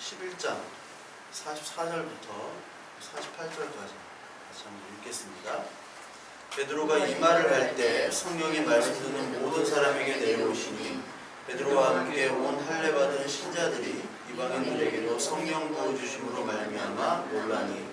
11장 44절부터 48절까지 다시 한번 읽겠습니다. 베드로가 이 말을 할 때 성령이 말씀 듣는 모든 사람에게 내려오시니 베드로와 함께 온 할례 받은 신자들이 이방인들에게도 성령 부어주심으로 말미암아 놀라니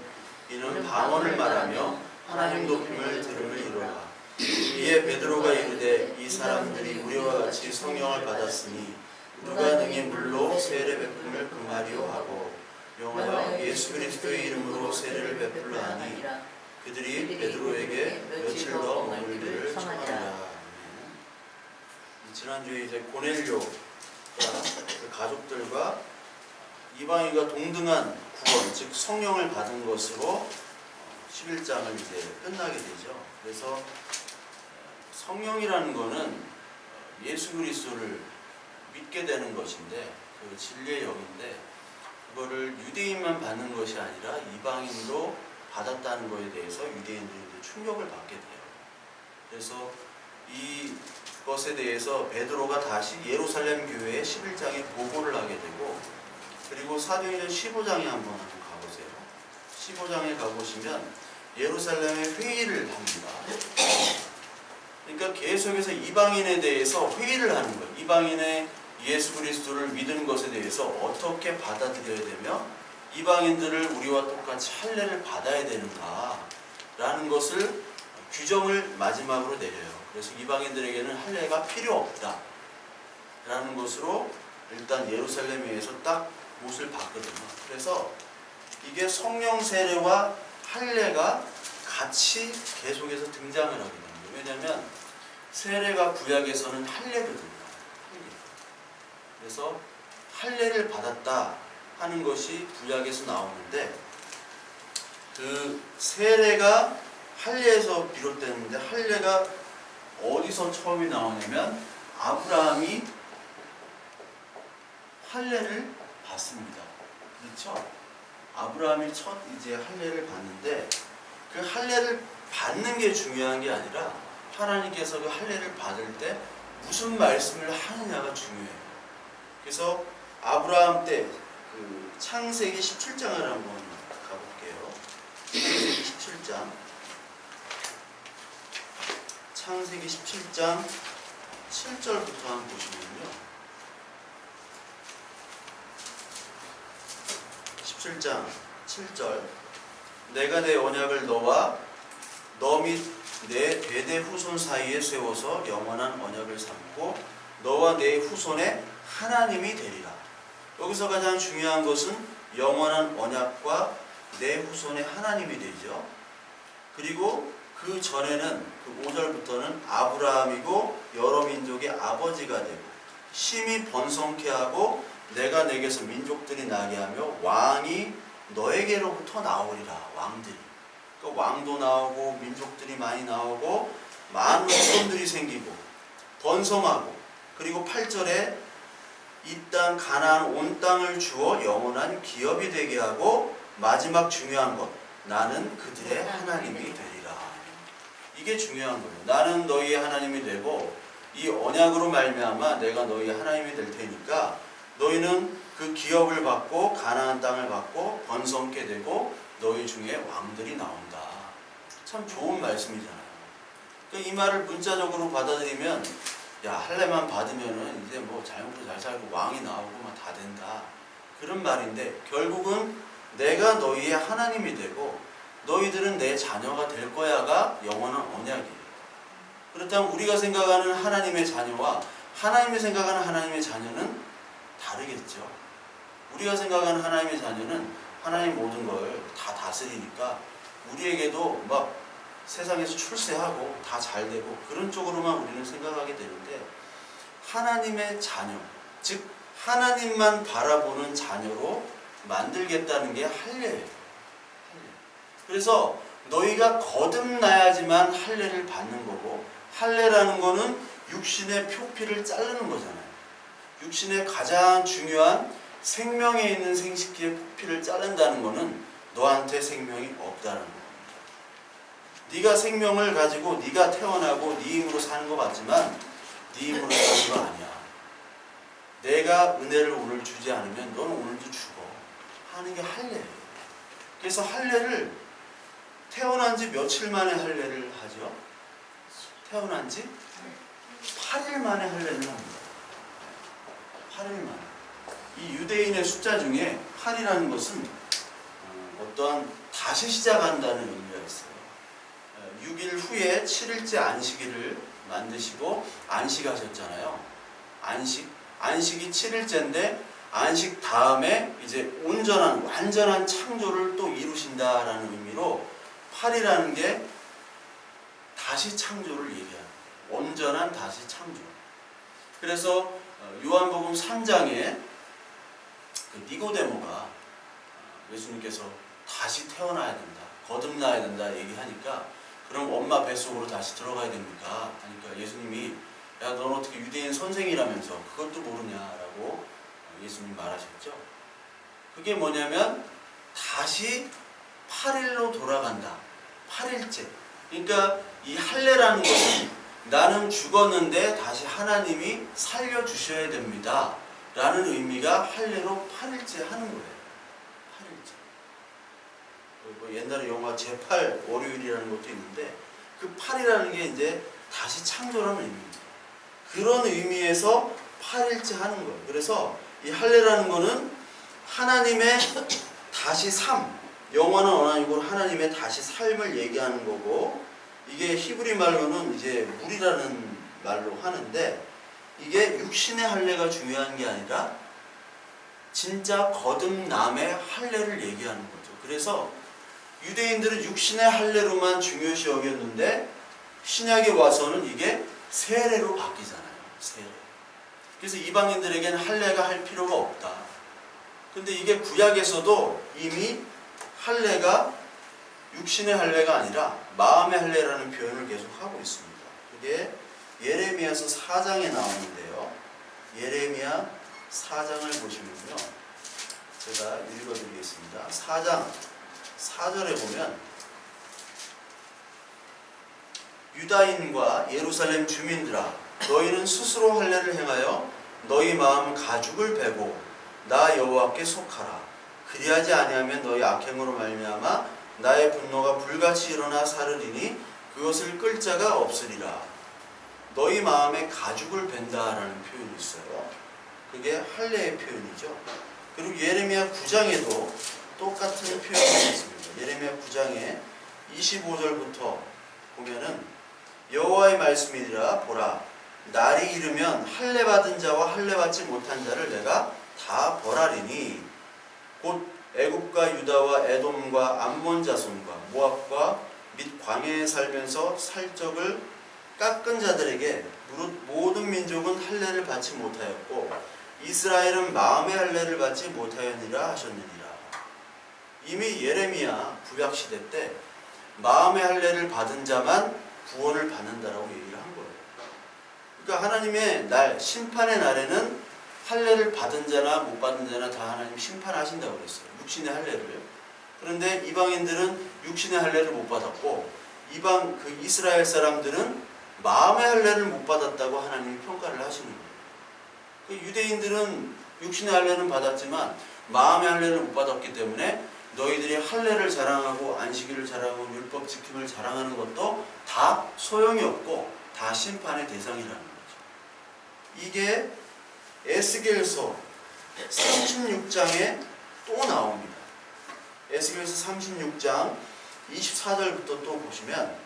이는 방언을 말하며 하나님 높임을 들음이로라. 이에 베드로가 이르되 이 사람들이 우리와 같이 성령을 받았으니 누가 능히 물로 세례 베품을 금하리요 하고 명하여 예수 그리스도의 이름으로 세례를 베풀라 하니 그들이 베드로에게 며칠 더 머물기를 청하니라. 지난주에 이제 고넬료가 그 가족들과 이방인과 동등한 구원, 즉 성령을 받은 것으로 11장을 이제 끝나게 되죠. 그래서 성령이라는 것은 예수 그리스도를 믿게 되는 것인데, 그 진리의 영인데, 그거를 유대인만 받는 것이 아니라 이방인도 받았다는 것에 대해서 유대인들이 충격을 받게 돼요. 그래서 이것에 대해서 베드로가 다시 예루살렘 교회에 11장에 보고를 하게 되고, 그리고 사도행전 15장에 한번 가보세요. 15장에 가보시면 예루살렘에 회의를 합니다. 그러니까 계속해서 이방인에 대해서 회의를 하는 거예요. 이방인의 예수 그리스도를 믿는 것에 대해서 어떻게 받아들여야 되며 이방인들을 우리와 똑같이 할례를 받아야 되는가 라는 것을 규정을 마지막으로 내려요. 그래서 이방인들에게는 할례가 필요 없다 라는 것으로 일단 예루살렘에서 딱 못을 봤거든요. 그래서 이게 성령 세례와 할례가 같이 계속해서 등장을 하게 됩니다. 왜냐하면 세례가 구약에서는 할례거든요. 그래서 할례를 받았다 하는 것이 구약에서 나오는데, 그 세례가 할례에서 비롯되는데, 할례가 어디서 처음이 나오냐면 아브라함이 할례를 받습니다. 그렇죠? 아브라함이 첫 이제 할례를 받는데, 그 할례를 받는 게 중요한 게 아니라 하나님께서 그 할례를 받을 때 무슨 말씀을 하느냐가 중요해요. 그래서 아브라함 때 그 창세기 17장을 한번 가볼게요. 창세기 17장. 창세기 17장 7절부터 한번 보시면요. 17장 7절. 내가 내 언약을 너와 너 및 내 대대 후손 사이에 세워서 영원한 언약을 삼고 너와 내 후손의 하나님이 되리라. 여기서 가장 중요한 것은 영원한 언약과 내 후손의 하나님이 되죠. 그리고 그 전에는 그 5절부터는 아브라함이고 여러 민족의 아버지가 되고 심히 번성케 하고 내가 내게서 민족들이 나게 하며 왕이 너에게로부터 나오리라. 왕들이. 그러니까 왕도 나오고 민족들이 많이 나오고 많은 후손들이 생기고 번성하고, 그리고 8절에 이 땅 가나안 온 땅을 주어 영원한 기업이 되게 하고, 마지막 중요한 것, 나는 그들의 하나님이 되리라. 이게 중요한 거예요. 나는 너희의 하나님이 되고 이 언약으로 말미암아 내가 너희의 하나님이 될 테니까 너희는 그 기업을 받고 가나안 땅을 받고 번성케 되고 너희 중에 왕들이 나온다. 참 좋은 말씀이잖아요. 그러니까 이 말을 문자적으로 받아들이면, 야, 할례만 받으면은 이제 뭐 잘 먹고 잘 살고 왕이 나오고 막 다 된다, 그런 말인데, 결국은 내가 너희의 하나님이 되고 너희들은 내 자녀가 될 거야가 영원한 언약이에요. 그렇다면 우리가 생각하는 하나님의 자녀와 하나님이 생각하는 하나님의 자녀는 다르겠죠. 우리가 생각하는 하나님의 자녀는 하나님 모든 걸 다 다스리니까 우리에게도 막 세상에서 출세하고 다 잘되고 그런 쪽으로만 우리는 생각하게 되는데, 하나님의 자녀, 즉 하나님만 바라보는 자녀로 만들겠다는 게 할례예요. 그래서 너희가 거듭나야지만 할례를 받는 거고, 할례라는 거는 육신의 표피를 자르는 거잖아요. 육신의 가장 중요한 생명에 있는 생식기의 표피를 자른다는 거는 너한테 생명이 없다는 겁니다. 네가 생명을 가지고 네가 태어나고 네 힘으로 사는 것 같지만 네 힘으로 사는 거 아니야. 내가 은혜를 오늘 주지 않으면 너는 오늘도 죽어. 하는 게 할례예요. 그래서 할례를 태어난 지 며칠 만에 할례를 하죠? 태어난 지 8일 만에 할례를 합니다. 8일 만에. 이 유대인의 숫자 중에 8이라는 것은 어떠한 다시 시작한다는 의미가 있어요. 6일 후에 7일째 안식일을 만드시고 안식하셨잖아요. 안식이 7일째인데 안식 다음에 이제 완전한 창조를 또 이루신다라는 의미로 8이라는 게 다시 창조를 얘기하는 온전한 다시 창조. 그래서 요한복음 3장에 그 니고데모가 예수님께서 다시 태어나야 된다, 거듭나야 된다 얘기하니까 그럼 엄마 뱃속으로 다시 들어가야 됩니까? 하니까 예수님이 야, 넌 어떻게 유대인 선생이라면서 그것도 모르냐라고 예수님 말하셨죠. 그게 뭐냐면 다시 8일로 돌아간다. 8일째. 그러니까 이 할례라는 것은 나는 죽었는데 다시 하나님이 살려주셔야 됩니다 라는 의미가 할례로 8일째 하는 거예요. 8일째. 뭐 옛날에 영화 제8 월요일이라는 것도 있는데 그 8이라는 게 이제 다시 창조라는 의미입니다. 그런 의미에서 8일째 하는 거예요. 그래서 이 할례라는 거는 하나님의 다시 삶, 영원한 언약으로 하나님의 다시 삶을 얘기하는 거고, 이게 히브리 말로는 이제 물이라는 말로 하는데, 이게 육신의 할례가 중요한 게 아니라 진짜 거듭남의 할례를 얘기하는 거죠. 그래서 유대인들은 육신의 할례로만 중요시 여겼는데 신약에 와서는 이게 세례로 바뀌잖아요. 세례. 그래서 이방인들에게는 할례가 할 필요가 없다. 근데 이게 구약에서도 이미 할례가 육신의 할례가 아니라 마음의 할례라는 표현을 계속 하고 있습니다. 그게 예레미야서 4장에 나오는데요. 예레미야 4장을 보시면요. 제가 읽어드리겠습니다. 4장 4절에 보면 유다인과 예루살렘 주민들아, 너희는 스스로 할례를 행하여 너희 마음 가죽을 베고 나 여호와께 속하라. 그리하지 아니하면 너희 악행으로 말미암아 나의 분노가 불같이 일어나 사르리니 그것을 끌 자가 없으리라. 너희 마음에 가죽을 벤다라는 표현이 있어요. 그게 할례의 표현이죠. 그리고 예레미야 9장에도 똑같은 표현이 있습니다. 예레미야 9장에 25절부터 보면은 여호와의 말씀이니라. 보라, 날이 이르면 할례 받은 자와 할례 받지 못한 자를 내가 다 벌하리니 곧 애굽과 유다와 에돔과 암몬 자손과 모압과 및 광야에 살면서 살적을 깎은 자들에게 무릇 모든 민족은 할례를 받지 못하였고 이스라엘은 마음의 할례를 받지 못하였느니라 하셨느니라. 이미 예레미야 구약시대 때 마음의 할례를 받은 자만 구원을 받는다라고 얘기를 한 거예요. 그러니까 하나님의 날, 심판의 날에는 할례를 받은 자나 못 받은 자나 다 하나님 심판하신다고 그랬어요. 육신의 할례를. 그런데 이방인들은 육신의 할례를 못 받았고 그 이스라엘 사람들은 마음의 할례를 못 받았다고 하나님이 평가를 하시는 거예요. 그 유대인들은 육신의 할례는 받았지만 마음의 할례를 못 받았기 때문에 너희들이 할례를 자랑하고 안식일을 자랑하고 율법 지킴을 자랑하는 것도 다 소용이 없고 다 심판의 대상이라는 거죠. 이게 에스겔서 36장에 또 나옵니다. 에스겔서 36장 24절부터 또 보시면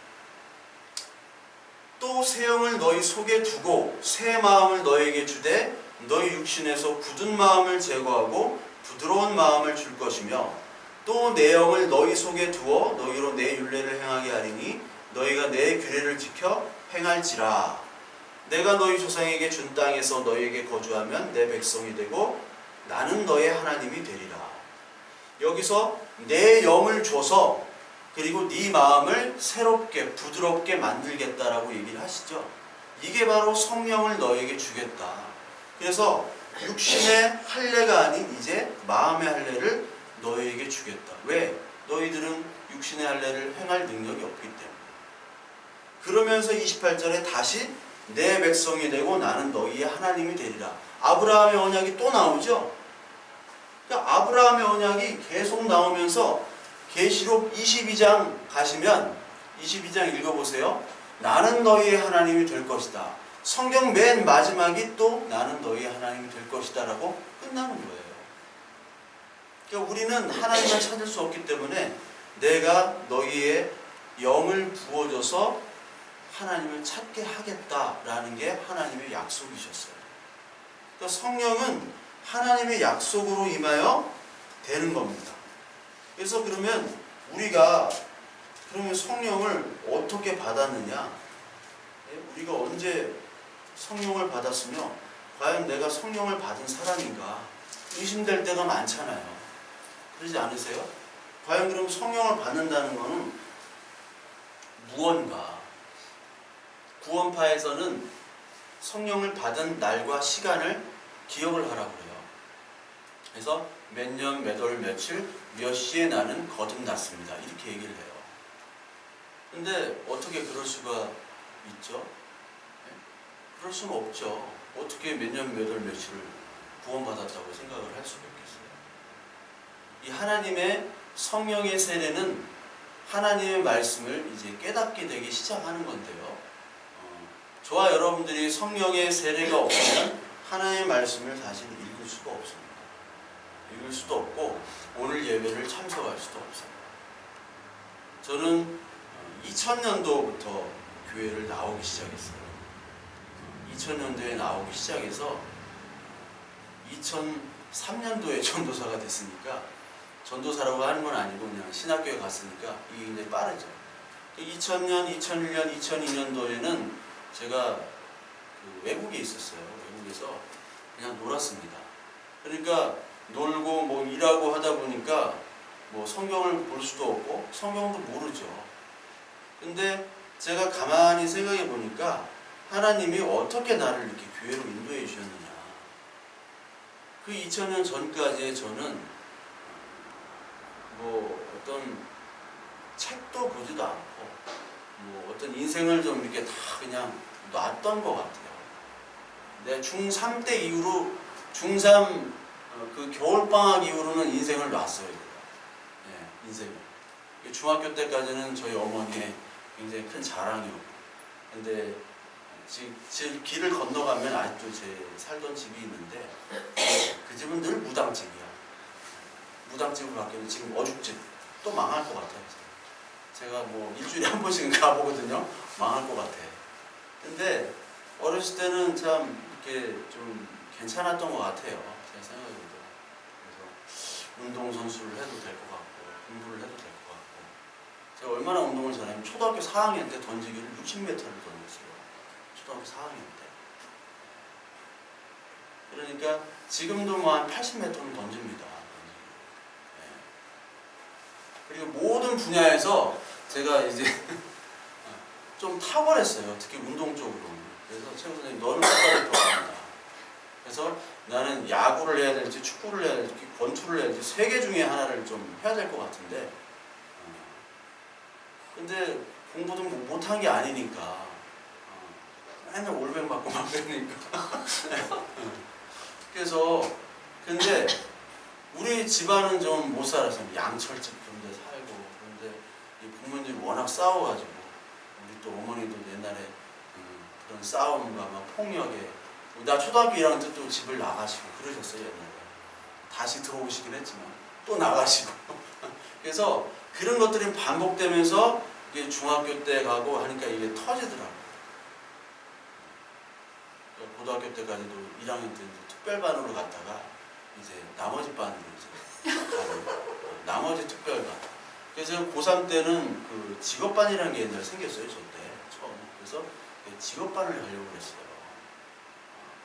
또 새 영을 너희 속에 두고 새 마음을 너희에게 주되 너희 육신에서 굳은 마음을 제거하고 부드러운 마음을 줄 것이며 또 내 영을 너희 속에 두어 너희로 내 율례를 행하게 하리니 너희가 내 규례를 지켜 행할지라. 내가 너희 조상에게 준 땅에서 너희에게 거주하면 내 백성이 되고 나는 너의 하나님이 되리라. 여기서 내 영을 줘서 그리고 네 마음을 새롭게 부드럽게 만들겠다라고 얘기를 하시죠. 이게 바로 성령을 너에게 주겠다. 그래서 육신의 할례가 아닌 이제 마음의 할례를 너에게 주겠다. 왜? 너희들은 육신의 할례를 행할 능력이 없기 때문에. 그러면서 28절에 다시 내 백성이 되고 나는 너희의 하나님이 되리라. 아브라함의 언약이 또 나오죠. 그러니까 아브라함의 언약이 계속 나오면서 계시록 22장 가시면 22장 읽어보세요. 나는 너희의 하나님이 될 것이다. 성경 맨 마지막이 또 나는 너희의 하나님이 될 것이다 라고 끝나는 거예요. 그러니까 우리는 하나님을 찾을 수 없기 때문에 내가 너희의 영을 부어줘서 하나님을 찾게 하겠다라는 게 하나님의 약속이셨어요. 그러니까 성령은 하나님의 약속으로 임하여 되는 겁니다. 그래서 그러면 우리가 그러면 성령을 어떻게 받았느냐? 우리가 언제 성령을 받았으며 과연 내가 성령을 받은 사람인가? 의심될 때가 많잖아요. 그러지 않으세요? 과연 그럼 성령을 받는다는 것은 무언가? 구원파에서는 성령을 받은 날과 시간을 기억을 하라고 그래요. 그래서 몇 년, 몇 월, 며칠, 몇 시에 나는 거듭났습니다. 이렇게 얘기를 해요. 근데 어떻게 그럴 수가 있죠? 그럴 수는 없죠. 어떻게 몇 년, 몇 월, 며칠을 구원받았다고 생각을 할 수가 있겠어요? 이 하나님의 성령의 세례는 하나님의 말씀을 이제 깨닫게 되기 시작하는 건데요. 저와 여러분들이 성령의 세례가 없으면 하나님의 말씀을 사실 읽을 수가 없습니다. 읽을 수도 없고 오늘 예배를 참석할 수도 없습니다. 저는 2000년도부터 교회를 나오기 시작했어요. 2000년도에 나오기 시작해서 2003년도에 전도사가 됐으니까 전도사라고 하는 건 아니고 그냥 신학교에 갔으니까 이게 굉장히 빠르죠. 2000년, 2001년, 2002년도에는 제가 그 외국에 있었어요. 외국에서 그냥 놀았습니다. 그러니까 놀고 뭐 일하고 하다 보니까 뭐 성경을 볼 수도 없고 성경도 모르죠. 근데 제가 가만히 생각해 보니까 하나님이 어떻게 나를 이렇게 교회로 인도해 주셨느냐. 그 2000년 전까지의 저는 뭐 어떤 책도 보지도 않고 뭐 어떤 인생을 좀 이렇게 다 그냥 놨던 것 같아요. 내 중3 때 이후로 중3 그 겨울방학 이후로는 인생을 놨어요. 네, 인생을. 중학교 때까지는 저희 어머니의 굉장히 큰 자랑이었고 근데 지금 길을 건너가면 아직도 제 살던 집이 있는데 그 집은 늘 무당집이야. 무당집을 바뀌면 지금 어죽집 또 망할 것 같아요. 제가 뭐 일주일에 한 번씩은 가보거든요. 망할 것 같아. 근데 어렸을 때는 참 이렇게 좀 괜찮았던 것 같아요. 제 생각에도. 그래서 운동선수를 해도 될 것 같고 공부를 해도 될 것 같고 제가 얼마나 운동을 잘하면 초등학교 4학년 때 던지기를 60m를 던졌어요. 초등학교 4학년 때. 그러니까 지금도 뭐 한 80m는 던집니다. 네. 그리고 모든 분야에서 제가 이제 좀 탁월했어요. 특히 운동 쪽으로. 그래서 최고 선생님 너는 끝까지 더 간다. 그래서 나는 야구를 해야 될지 축구를 해야 될지 권투를 해야 될지 세 개 중에 하나를 좀 해야 될 것 같은데 근데 공부도 못한 게 아니니까 맨날 올백 맞고 막 그러니까 그래서 근데 우리 집안은 좀 못 살았어요. 양철집 그런 데 살고 그런데 부모님이 워낙 싸워가지고 우리 또 어머니도 옛날에 그런 싸움과 막 폭력에 나 초등학교 1학년 때 또 집을 나가시고 그러셨어요. 옛날에 다시 들어오시긴 했지만 또 나가시고 그래서 그런 것들이 반복되면서 이게 중학교 때 가고 하니까 이게 터지더라고요. 고등학교 때까지도 1학년 때 특별반으로 갔다가 이제 나머지 반으로 이제 가고 나머지 특별반. 그래서 고3 때는 그 직업반이라는 게 옛날에 생겼어요. 저 때 처음. 그래서 직업반을 가려고 그랬어요.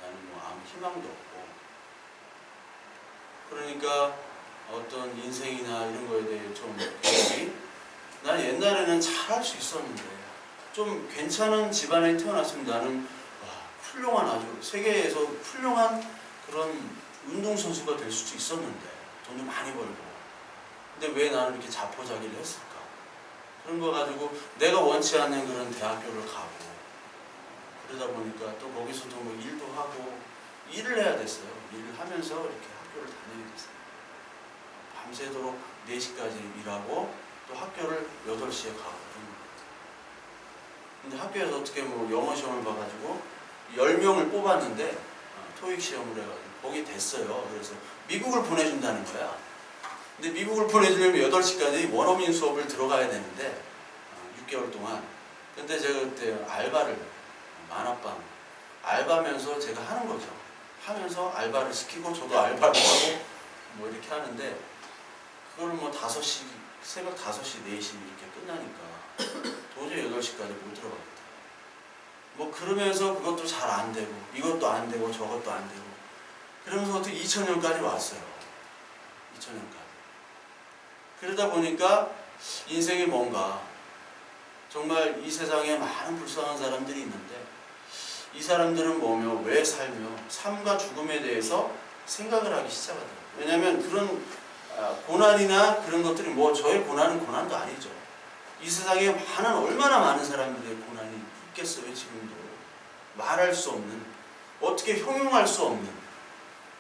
나는 뭐 아무 희망도 없고. 그러니까 어떤 인생이나 이런 거에 대해 좀 난 옛날에는 잘할 수 있었는데 좀 괜찮은 집안에 태어났으면 나는 훌륭한 아주 세계에서 훌륭한 그런 운동선수가 될 수도 있었는데 돈을 많이 벌고 근데 왜 나는 이렇게 자포자기를 했을까? 그런 거 가지고 내가 원치 않는 그런 대학교를 가고 그러다 보니까 또 거기서도 뭐 일도 하고 일을 해야 됐어요. 일을 하면서 이렇게 학교를 다녀야 됐어요. 밤새도록 4시까지 일하고 또 학교를 8시에 가거든. 근데 학교에서 어떻게 뭐 영어 시험을 봐가지고 10명을 뽑았는데 토익 시험을 해가지고 거기 됐어요. 그래서 미국을 보내준다는 거야. 근데 미국을 보내주려면 8시까지 원어민 수업을 들어가야 되는데 6개월 동안. 근데 제가 그때 알바를 만화방 알바면서 제가 하는 거죠. 하면서 알바를 시키고 저도 알바를 하고 뭐 이렇게 하는데 그걸 뭐 5시 새벽 5시 4시 이렇게 끝나니까 도저히 8시까지 못 들어가겠다. 뭐 그러면서 그것도 잘 안 되고 이것도 안 되고 저것도 안 되고 그러면서 어떻게 2000년까지 왔어요. 2000년까지. 그러다 보니까 인생이 뭔가 정말 이 세상에 많은 불쌍한 사람들이 있는데 이 사람들은 뭐며 왜 살며 삶과 죽음에 대해서 생각을 하기 시작하더라고요. 왜냐하면 그런 고난이나 그런 것들이 뭐 저의 고난은 고난도 아니죠. 이 세상에 얼마나 많은 사람들의 고난이 있겠어요. 지금도 말할 수 없는 어떻게 형용할 수 없는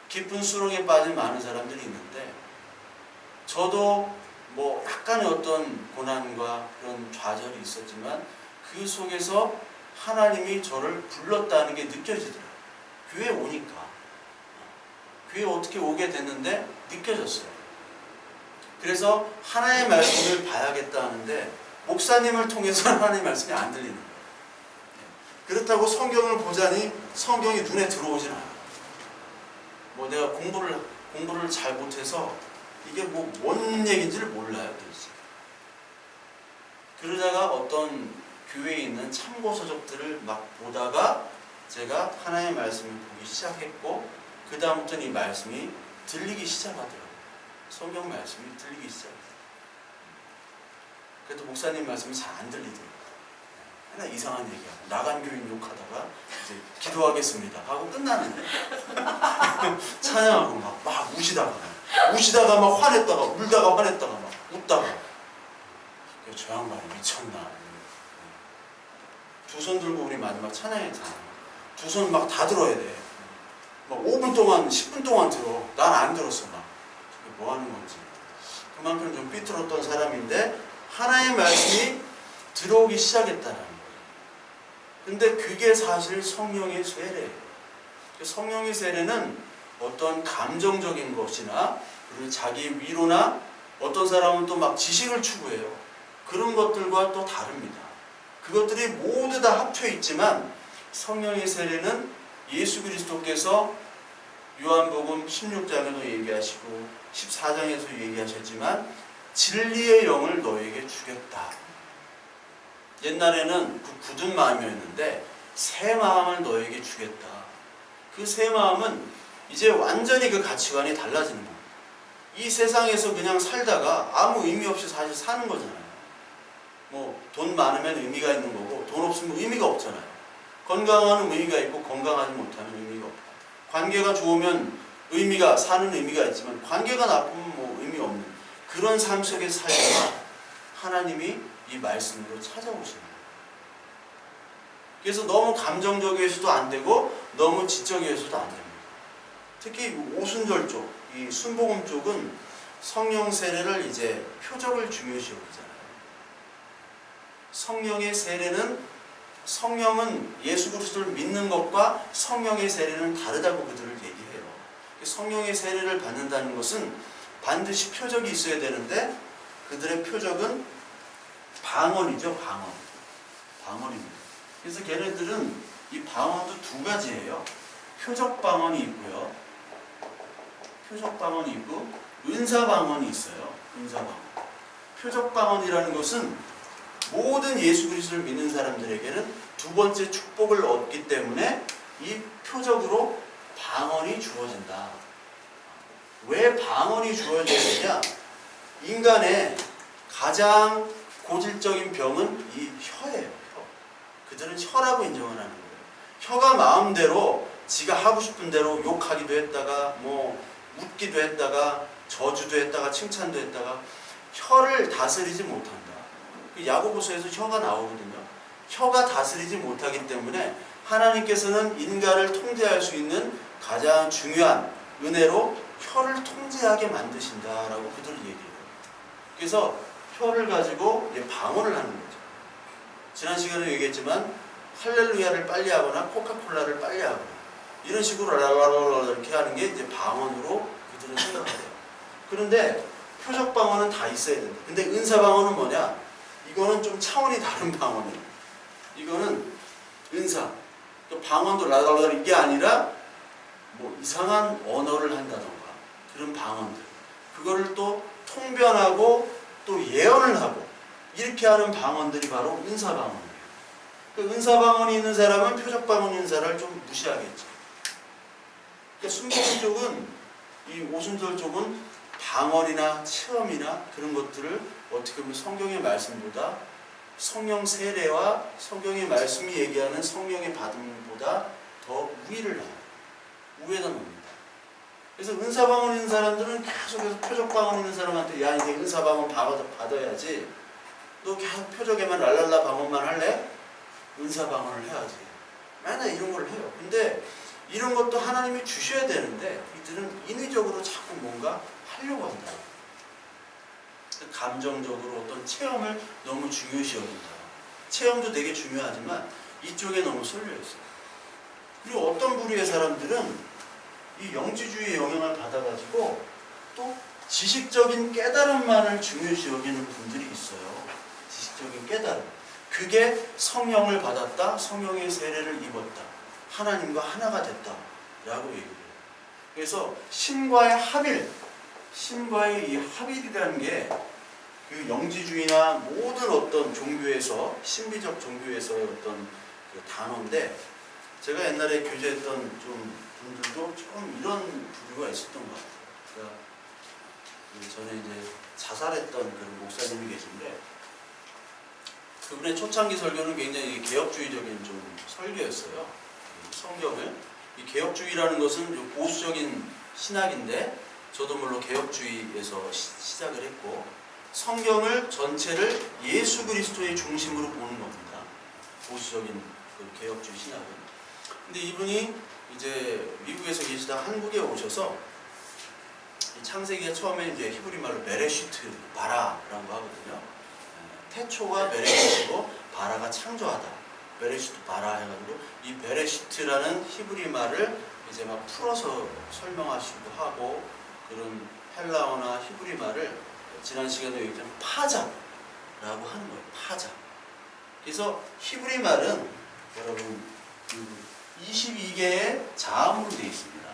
깊은 수렁에 빠진 많은 사람들이 있는데 저도 뭐 약간의 어떤 고난과 그런 좌절이 있었지만 그 속에서 하나님이 저를 불렀다는 게 느껴지더라고요. 교회에 오니까. 교회에 어떻게 오게 됐는데 느껴졌어요. 그래서 하나님의 말씀을 봐야겠다 하는데 목사님을 통해서 하나님의 말씀이 안 들리는 거예요. 그렇다고 성경을 보자니 성경이 눈에 들어오진 않아요. 뭐 내가 공부를 잘 못해서 이게 뭐 뭔 얘기인지를 몰라요. 도대체. 그러다가 어떤 교회에 있는 참고서적들을 막 보다가 제가 하나님의 말씀을 보기 시작했고 그 다음부터는 이 말씀이 들리기 시작하더라고요. 성경 말씀이 들리기 시작해요. 그래도 목사님 말씀이 잘 안 들리더라고요. 하나 이상한 얘기야. 나간 교인 욕하다가 이제 기도하겠습니다 하고 끝나는 거예요. 찬양하고 막 우시다가 막 화냈다가 울다가 화냈다가 막 웃다가 저 양반이 미쳤나. 두 손 들고 우리 마지막 찬양했잖아. 두 손 막 다 들어야 돼. 막 5분 동안 10분 동안 들어. 난 안 들었어. 막 뭐 하는 건지. 그만큼 좀 삐뚤었던 사람인데 하나의 말씀이 들어오기 시작했다는 거예요. 근데 그게 사실 성령의 세례예요. 성령의 세례는 어떤 감정적인 것이나 그리고 자기 위로나 어떤 사람은 또 막 지식을 추구해요. 그런 것들과 또 다릅니다. 그것들이 모두 다 합쳐 있지만 성령의 세례는 예수 그리스도께서 요한복음 16장에도 얘기하시고 14장에서 얘기하셨지만 진리의 영을 너에게 주겠다. 옛날에는 그 굳은 마음이었는데 새 마음을 너에게 주겠다. 그 새 마음은 이제 완전히 그 가치관이 달라지는 겁니다. 이 세상에서 그냥 살다가 아무 의미 없이 사실 사는 거잖아요. 뭐 돈 많으면 의미가 있는 거고 돈 없으면 의미가 없잖아요. 건강하면 의미가 있고 건강하지 못하면 의미가 없고 관계가 좋으면 사는 의미가 있지만 관계가 나쁘면 뭐 의미 없는 그런 삶 속에 살다가 하나님이 이 말씀으로 찾아오시는 거예요. 그래서 너무 감정적이어서도 안 되고 너무 지적이어서도 안 됩니다. 특히 오순절 쪽, 이 순복음 쪽은 성령 세례를 이제 표적을 중요시 여기잖아요. 성령의 세례는 성령은 예수 그리스도를 믿는 것과 성령의 세례는 다르다고 그들을 얘기해요. 성령의 세례를 받는다는 것은 반드시 표적이 있어야 되는데 그들의 표적은 방언이죠. 방언입니다. 그래서 걔네들은 이 방언도 두 가지예요. 표적 방언이 있고요. 표적 방언이 있고 은사 방언이 있어요. 은사 방언. 표적 방언이라는 것은 모든 예수 그리스도를 믿는 사람들에게는 두 번째 축복을 얻기 때문에 이 표적으로 방언이 주어진다. 왜 방언이 주어져야 되냐? 인간의 가장 고질적인 병은 이 혀예요. 그들은 혀라고 인정을 하는 거예요. 혀가 마음대로 지가 하고 싶은 대로 욕하기도 했다가 뭐 웃기도 했다가 저주도 했다가 칭찬도 했다가 혀를 다스리지 못한다. 야고보서에서 혀가 나오거든요. 혀가 다스리지 못하기 때문에 하나님께서는 인간을 통제할 수 있는 가장 중요한 은혜로 혀를 통제하게 만드신다라고 그들은 얘기해요. 그래서 혀를 가지고 이제 방언을 하는 거죠. 지난 시간에 얘기했지만 할렐루야를 빨리 하거나 코카콜라를 빨리 하거나 이런 식으로 랄랄랄라 이렇게 하는 게 이제 방언으로 그들은 생각을 해요. 그런데 표적 방언은 다 있어야 된다. 근데 은사 방언은 뭐냐? 이거는 좀 차원이 다른 방언이에요. 이거는 은사, 또 방언도 랄랄랄라 이게 아니라 뭐 이상한 언어를 한다던가 그런 방언들, 그거를 또 통변하고 또 예언을 하고 이렇게 하는 방언들이 바로 은사 방언이에요. 그 은사 방언이 있는 사람은 표적 방언이 있는 사람을 좀 무시하겠죠. 그러니까 순교인 쪽은, 이 오순절 쪽은 방언이나 체험이나 그런 것들을 어떻게 보면 성경의 말씀보다 성령 세례와 성경의 말씀이 얘기하는 성령의 받음보다 더 우위를 놔요. 우에다 놓습니다. 그래서 은사방언 있는 사람들은 계속해서 표적방언 있는 사람한테 야 이제 은사방언 받아야지, 너 계속 표적에만 랄랄라 방언만 할래? 은사방언을 해야지. 맨날 이런 걸 해요. 근데 이런 것도 하나님이 주셔야 되는데 이들은 인위적으로 자꾸 뭔가 하려고 한다. 감정적으로 어떤 체험을 너무 중요시 여긴다. 체험도 되게 중요하지만 이쪽에 너무 쏠려있어요. 그리고 어떤 부류의 사람들은 이 영지주의의 영향을 받아가지고 또 지식적인 깨달음만을 중요시 여기는 분들이 있어요. 지식적인 깨달음. 그게 성령을 받았다, 성령의 세례를 입었다, 하나님과 하나가 됐다 라고 얘기해요. 그래서 신과의 합일, 신과의 이 합일이라는 게 그 영지주의나 모든 어떤 종교에서, 신비적 종교에서의 어떤 그 단어인데, 제가 옛날에 교제했던 좀 분들도 좀 이런 부류가 있었던 것 같아요. 그러니까 전에 이제 자살했던 그런 목사님이 계신데, 그분의 초창기 설교는 굉장히 개혁주의적인 좀 설교였어요. 성경을, 이 개혁주의라는 것은 보수적인 신학인데, 저도 물론 개혁주의에서 시작을 했고, 성경을 전체를 예수 그리스도의 중심으로 보는 겁니다. 보수적인 그 개혁주의 신학은. 근데 이분이 이제 미국에서 계시다 한국에 오셔서 창세기가 처음에 이제 히브리 말로 베레시트 바라라고 하거든요. 태초가 베레시트고 바라가 창조하다. 베레시트 바라 해가지고 이 베레시트라는 히브리 말을 이제 막 풀어서 설명하시기도 하고, 그런 헬라어나 히브리 말을 지난 시간에 얘기했던 파자라고 하는 거예요. 파자. 그래서 히브리 말은 여러분 22개의 자음으로 되어 있습니다.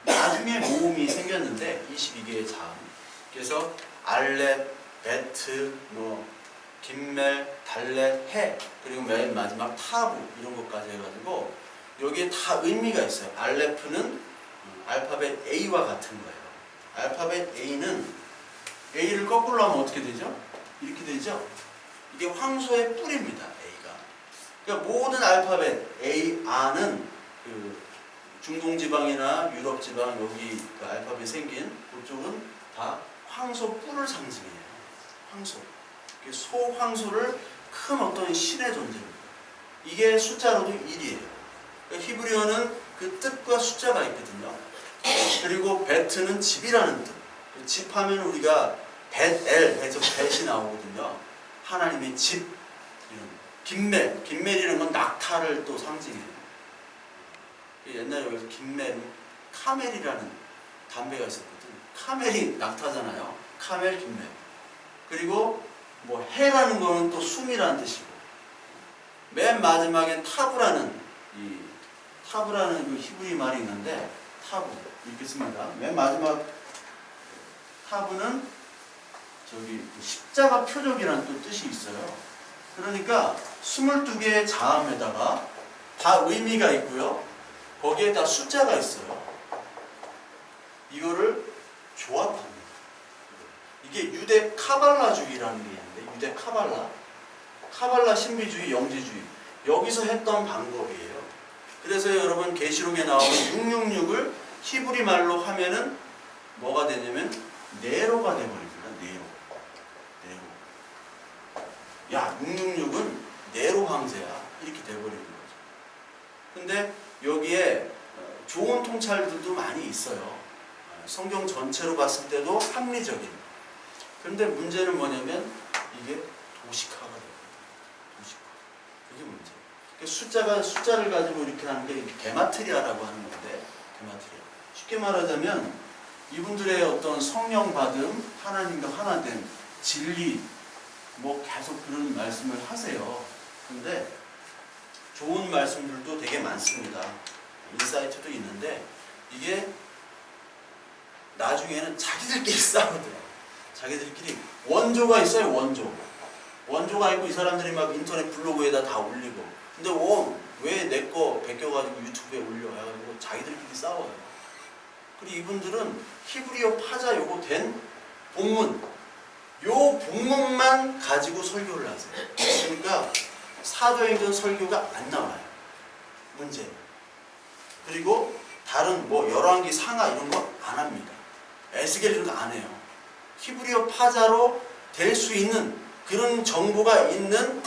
나중에 모음이 생겼는데 22개의 자음. 그래서 알렛, 베트, 김멜, 달렛, 해, 그리고 맨 마지막 타부 이런 것까지 해가지고 여기에 다 의미가 있어요. 알레프는 알파벳 A와 같은 거예요. 알파벳 A는 A를 거꾸로 하면 어떻게 되죠? 이렇게 되죠? 이게 황소의 뿔입니다. A가. 그러니까 모든 알파벳 A, R는 그 중동지방이나 유럽지방 여기 그 알파벳 생긴 그쪽은 다 황소 뿔을 상징해요. 황소. 소황소를 큰 어떤 신의 존재입니다. 이게 숫자로도 1이에요. 그러니까 히브리어는 그 뜻과 숫자가 있거든요. 그리고 베트는 집이라는 뜻. 집하면 우리가 벳엘 해서 벳이 나오거든요. 하나님의 집. 김멜. 김멜이라는 건 낙타를 또 상징해요. 옛날에 여기서 김멜, 카멜이라는 담배가 있었거든. 카멜이 낙타잖아요. 카멜, 김멜. 그리고 뭐 해라는 거는 또 숨이라는 뜻이고, 맨 마지막엔 타부라는 그 히브리 말이 있는데, 타부 이렇게 씁니다. 맨 마지막 타부는 저기 십자가 표적이라는 또 뜻이 있어요. 그러니까 22개의 자음에다가 다 의미가 있고요. 거기에 다 숫자가 있어요. 이거를 조합합니다. 이게 유대 카발라주의라는 게 있는데, 유대 카발라 신비주의, 영지주의, 여기서 했던 방법이에요. 그래서 여러분 계시록에 나오는 666을 히브리 말로 하면은 뭐가 되냐면 네로가 되버립니다. 네로. 야, 666은 네로 황제야. 이렇게 돼버리는 거죠. 근데 여기에 좋은 통찰들도 많이 있어요. 성경 전체로 봤을 때도 합리적인. 그런데 문제는 뭐냐면 이게 도식화가 돼요. 도식화. 그게 문제예요. 숫자를 가지고 이렇게 하는 게 게마트리아라고 하는 건데, 게마트리아. 쉽게 말하자면 이분들의 어떤 성령 받음, 하나님과 하나됨, 진리, 뭐 계속 그런 말씀을 하세요. 근데 좋은 말씀들도 되게 많습니다. 인사이트도 있는데 이게 나중에는 자기들끼리 싸우더라고요. 자기들끼리 원조가 있어요. 원조가 있고 이 사람들이 막 인터넷 블로그에다 다 올리고, 근데 왜 내 거 베껴가지고 유튜브에 올려 해가지고 자기들끼리 싸워요. 그리고 이분들은 히브리어 파자 요거 된 본문, 요 본문만 가지고 설교를 하세요. 그러니까 사도행전 설교가 안 나와요. 문제. 그리고 다른 뭐 열왕기 상하 이런 거 안 합니다. 에스겔 이런 거 안 해요. 히브리어 파자로 될 수 있는 그런 정보가 있는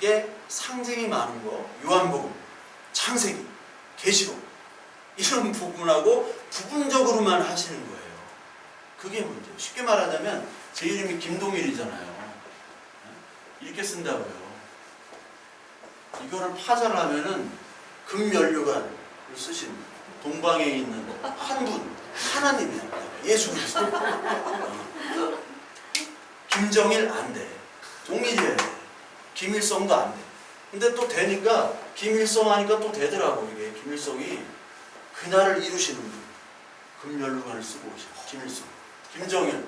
게 상징이 많은 거, 요한복음, 창세기, 계시록 이런 부분하고 부분적으로만 하시는 거예요. 그게 문제예요. 쉽게 말하자면 제 이름이 김동일이잖아요. 이렇게 쓴다고요. 이거를 파자를 하면은 금연류관을 쓰신 동방에 있는 한 분, 하나님이야. 예수 그리스도. 김정일 안 돼. 동일이에요. 김일성도 안 돼. 근데 또 되니까 김일성 하니까 또 되더라고. 이게 김일성이 그날을 이루시는 분. 금연류관을 쓰고 오신 김일성. 김정일.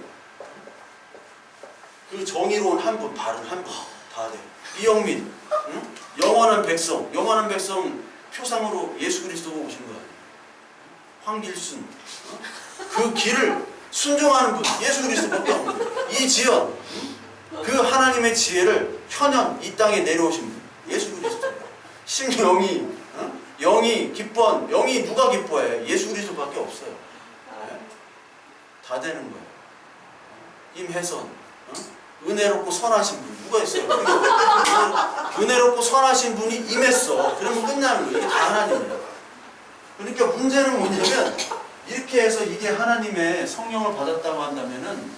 그 정의로운 한 분, 바른 한 분. 다 돼. 이영민. 응? 영원한 백성. 영원한 백성 표상으로 예수 그리스도가 오신 거 아니에요. 황길순. 그 길을 순종하는 분. 예수 그리스도밖에 없는 거예요. 이지연. 그 하나님의 지혜를 현현 이 땅에 내려오신 분. 예수 그리스도. 심영이. 영이 기뻐한. 영이 누가 기뻐해? 예수 그리스도밖에 없어요. 네? 다 되는 거예요. 임혜선. 은혜롭고 선하신 분 누가 있어요? 은혜롭고 선하신 분이 임했어. 그러면 끝나는 거예요. 이게 다 하나님이에요. 그러니까 문제는 뭐냐면 이렇게 해서 이게 하나님의 성령을 받았다고 한다면은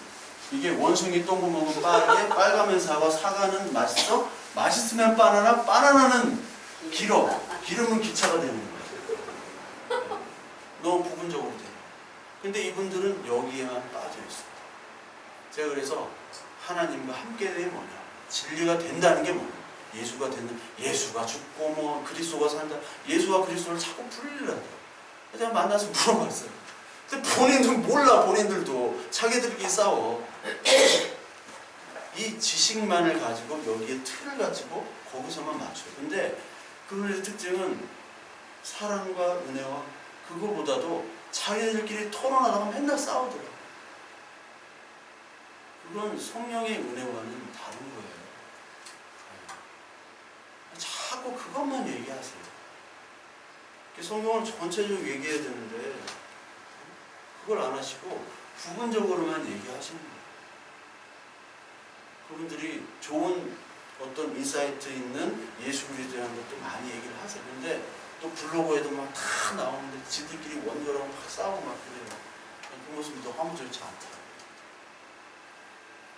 이게 원숭이 똥구 먹으면 빠르게, 빨가면 사과, 사과는 맛있어, 맛있으면 바나나, 바나나는 길어, 기름은 기차가 되는 거예요. 너무 부분적으로 돼요. 근데 이분들은 여기에만 빠져 있어요. 제가 그래서 하나님과 함께 되는 게 뭐냐? 진리가 된다는 게 뭐냐? 예수가 된다. 예수가 죽고 뭐 그리스도가 산다. 예수와 그리스도를 자꾸 분리를 한다. 제가 만나서 물어봤어요. 근데 본인들 몰라. 본인들도 자기들끼리 싸워. 이 지식만을 가지고 여기에 틀을 가지고 거기서만 맞춰요. 근데 그의 특징은 사랑과 은혜와 그거보다도 자기들끼리 토론하다가 맨날 싸우더라고요. 그건 성령의 은혜와는 다른 거예요. 자꾸 그것만 얘기하세요. 성경을 전체적으로 얘기해야 되는데 그걸 안 하시고 부분적으로만 얘기하시는 거예요. 그분들이 좋은 어떤 인사이트 있는 예수 그리스도에 대한 것도 많이 얘기를 하세요. 근데 또 블로그에도 막 다 나오는데 지들끼리 원조라고 막 싸우고 막 그래요. 그 모습이 더 화무좋지 않다.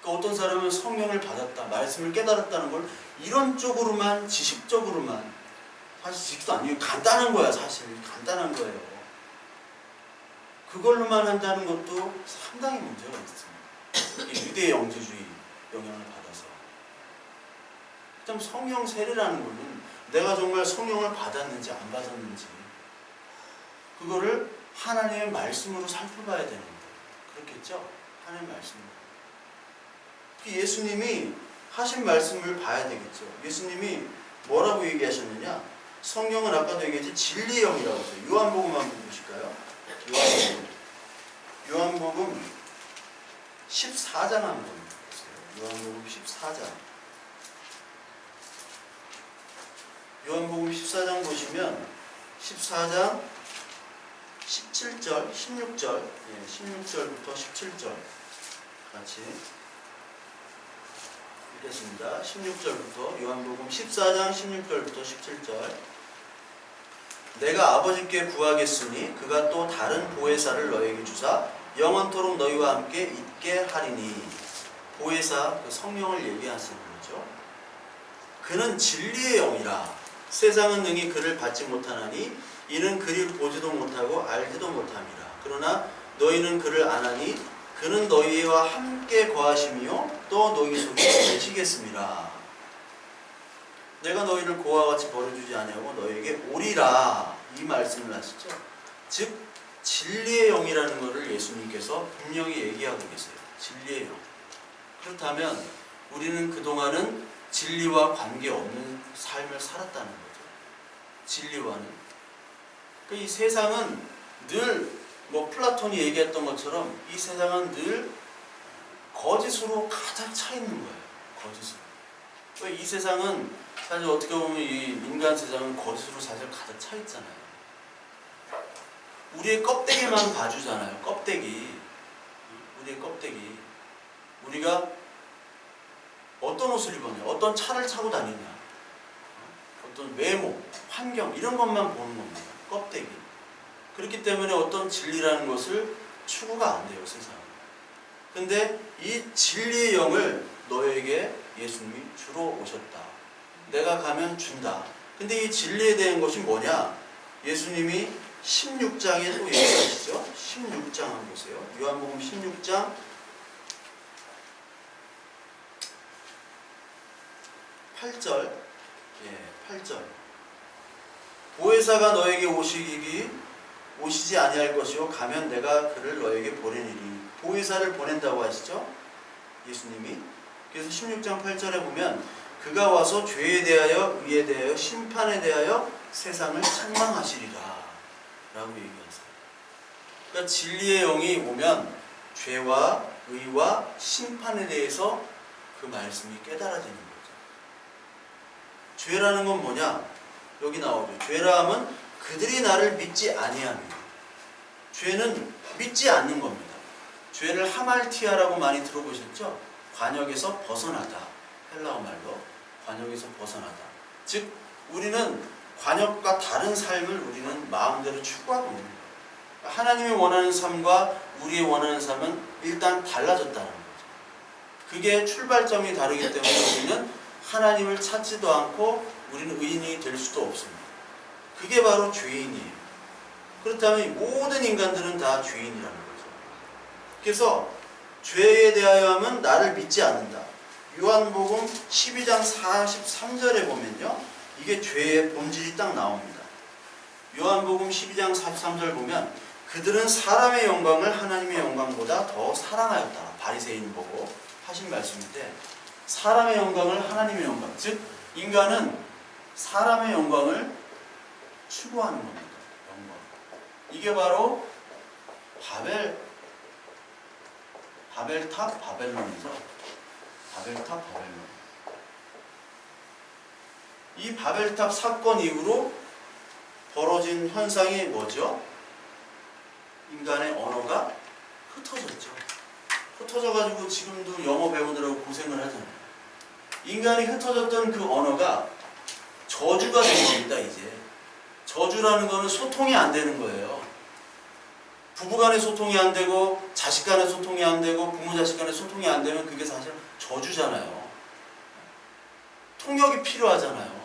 그러니까 어떤 사람은 성령을 받았다, 말씀을 깨달았다는 걸 이런 쪽으로만, 지식적으로만, 사실 지식도 아니고 간단한 거야. 사실 간단한 거예요. 그걸로만 한다는 것도 상당히 문제가 있습니다. 유대 영지주의 영향을 받아서. 일단 성령 세례라는 거는 내가 정말 성령을 받았는지 안 받았는지 그거를 하나님의 말씀으로 살펴봐야 되는 거예요. 그렇겠죠? 하나님의 말씀으로. 예수님이 하신 말씀을 봐야 되겠죠. 예수님이 뭐라고 얘기하셨느냐? 성령은 아까도 얘기했지 진리의 영이라고 했어요. 요한복음 한번 보실까요? 요한복음 14장 한번 보세요. 요한복음 14장. 요한복음 14장 보시면 14장 17절, 16절, 16절부터 17절 같이 읽겠습니다. 16절부터 요한복음 14장 16절부터 17절. 내가 아버지께 구하겠으니 그가 또 다른 보혜사를 너에게 주사 영원토록 너희와 함께 있게 하리니. 보혜사, 그 성령을 얘기하시는 거죠. 그는 진리의 영이라. 세상은 능히 그를 받지 못하나니 이는 그를 보지도 못하고 알지도 못함이라. 그러나 너희는 그를 아나니 그는 너희와 함께 거하시며 또 너희 속에 계시겠습니다. 내가 너희를 고와 같이 버려주지 아니하고 너희에게 오리라. 이 말씀을 하시죠. 즉 진리의 영이라는 것을 예수님께서 분명히 얘기하고 계세요. 진리의 영. 그렇다면 우리는 그동안은 진리와 관계없는 삶을 살았다는 거죠. 진리와는. 이 세상은 늘 플라톤이 얘기했던 것처럼 이 세상은 늘 거짓으로 가득 차 있는 거예요. 거짓으로. 이 세상은 사실 어떻게 보면 이 인간 세상은 거짓으로 사실 가득 차 있잖아요. 우리의 껍데기만 봐주잖아요. 껍데기. 우리의 껍데기. 우리가 어떤 옷을 입었냐, 어떤 차를 타고 다니냐, 어떤 외모, 환경 이런 것만 보는 겁니다. 껍데기. 그렇기 때문에 어떤 진리라는 것을 추구가 안 돼요, 세상은. 근데 이 진리의 영을 너에게 예수님이 주러 오셨다. 내가 가면 준다. 근데 이 진리에 대한 것이 뭐냐? 예수님이 16장에 또 얘기하시죠. 16장 한번 보세요. 요한복음 16장 8절. 8절. 보혜사가 너에게 오시지 아니할 것이요 가면 내가 그를 너에게 보내리니. 보혜사를 보낸다고 하시죠. 예수님이. 그래서 16장 8절에 보면 그가 와서 죄에 대하여 의에 대하여 심판에 대하여 세상을 책망하시리라 라고 얘기하세요. 그러니까 진리의 영이 오면 죄와 의와 심판에 대해서 그 말씀이 깨달아지는 거죠. 죄라는 건 뭐냐? 여기 나오죠. 죄라 하면 그들이 나를 믿지 아니합니다. 죄는 믿지 않는 겁니다. 죄를 하말티아라고 많이 들어보셨죠? 관역에서 벗어나다. 헬라어 말로 관역에서 벗어나다. 즉 우리는 관역과 다른 삶을 우리는 마음대로 추구하고 있는 거예요. 하나님이 원하는 삶과 우리의 원하는 삶은 일단 달라졌다는 거죠. 그게 출발점이 다르기 때문에 우리는 하나님을 찾지도 않고 우리는 의인이 될 수도 없습니다. 그게 바로 죄인이에요. 그렇다면 모든 인간들은 다 죄인이라는 거죠. 그래서 죄에 대하여 하면 나를 믿지 않는다. 요한복음 12장 43절에 보면요. 이게 죄의 본질이 딱 나옵니다. 요한복음 12장 43절 보면 그들은 사람의 영광을 하나님의 영광보다 더 사랑하였다. 바리새인 보고 하신 말씀인데 사람의 영광을 하나님의 영광. 즉 인간은 사람의 영광을 추구하는 겁니다. 영광. 이게 바로 바벨탑 바벨론이죠. 바벨탑 바벨론. 이 바벨탑 사건 이후로 벌어진 현상이 뭐죠? 인간의 언어가 흩어졌죠. 흩어져가지고 지금도 영어 배우느라고 고생을 하잖아요. 인간이 흩어졌던 그 언어가 저주가 된 겁니다, 이제. 저주라는 거는 소통이 안 되는 거예요. 부부 간의 소통이 안 되고, 자식 간의 소통이 안 되고, 부모 자식 간의 소통이 안 되면 그게 사실 저주잖아요. 통역이 필요하잖아요.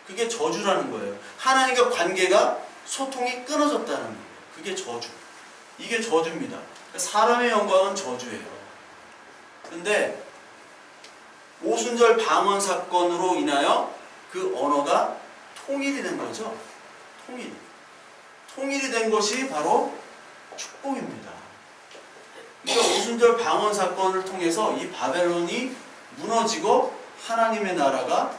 그게 저주라는 거예요. 하나님과 관계가 소통이 끊어졌다는 거예요. 그게 저주. 이게 저주입니다. 사람의 영광은 저주예요. 그런데 오순절 방언 사건으로 인하여 그 언어가 통일이 된 거죠. 통일이 된 것이 바로 축복입니다. 그러니까 오순절 방언 사건을 통해서 이 바벨론이 무너지고 하나님의 나라가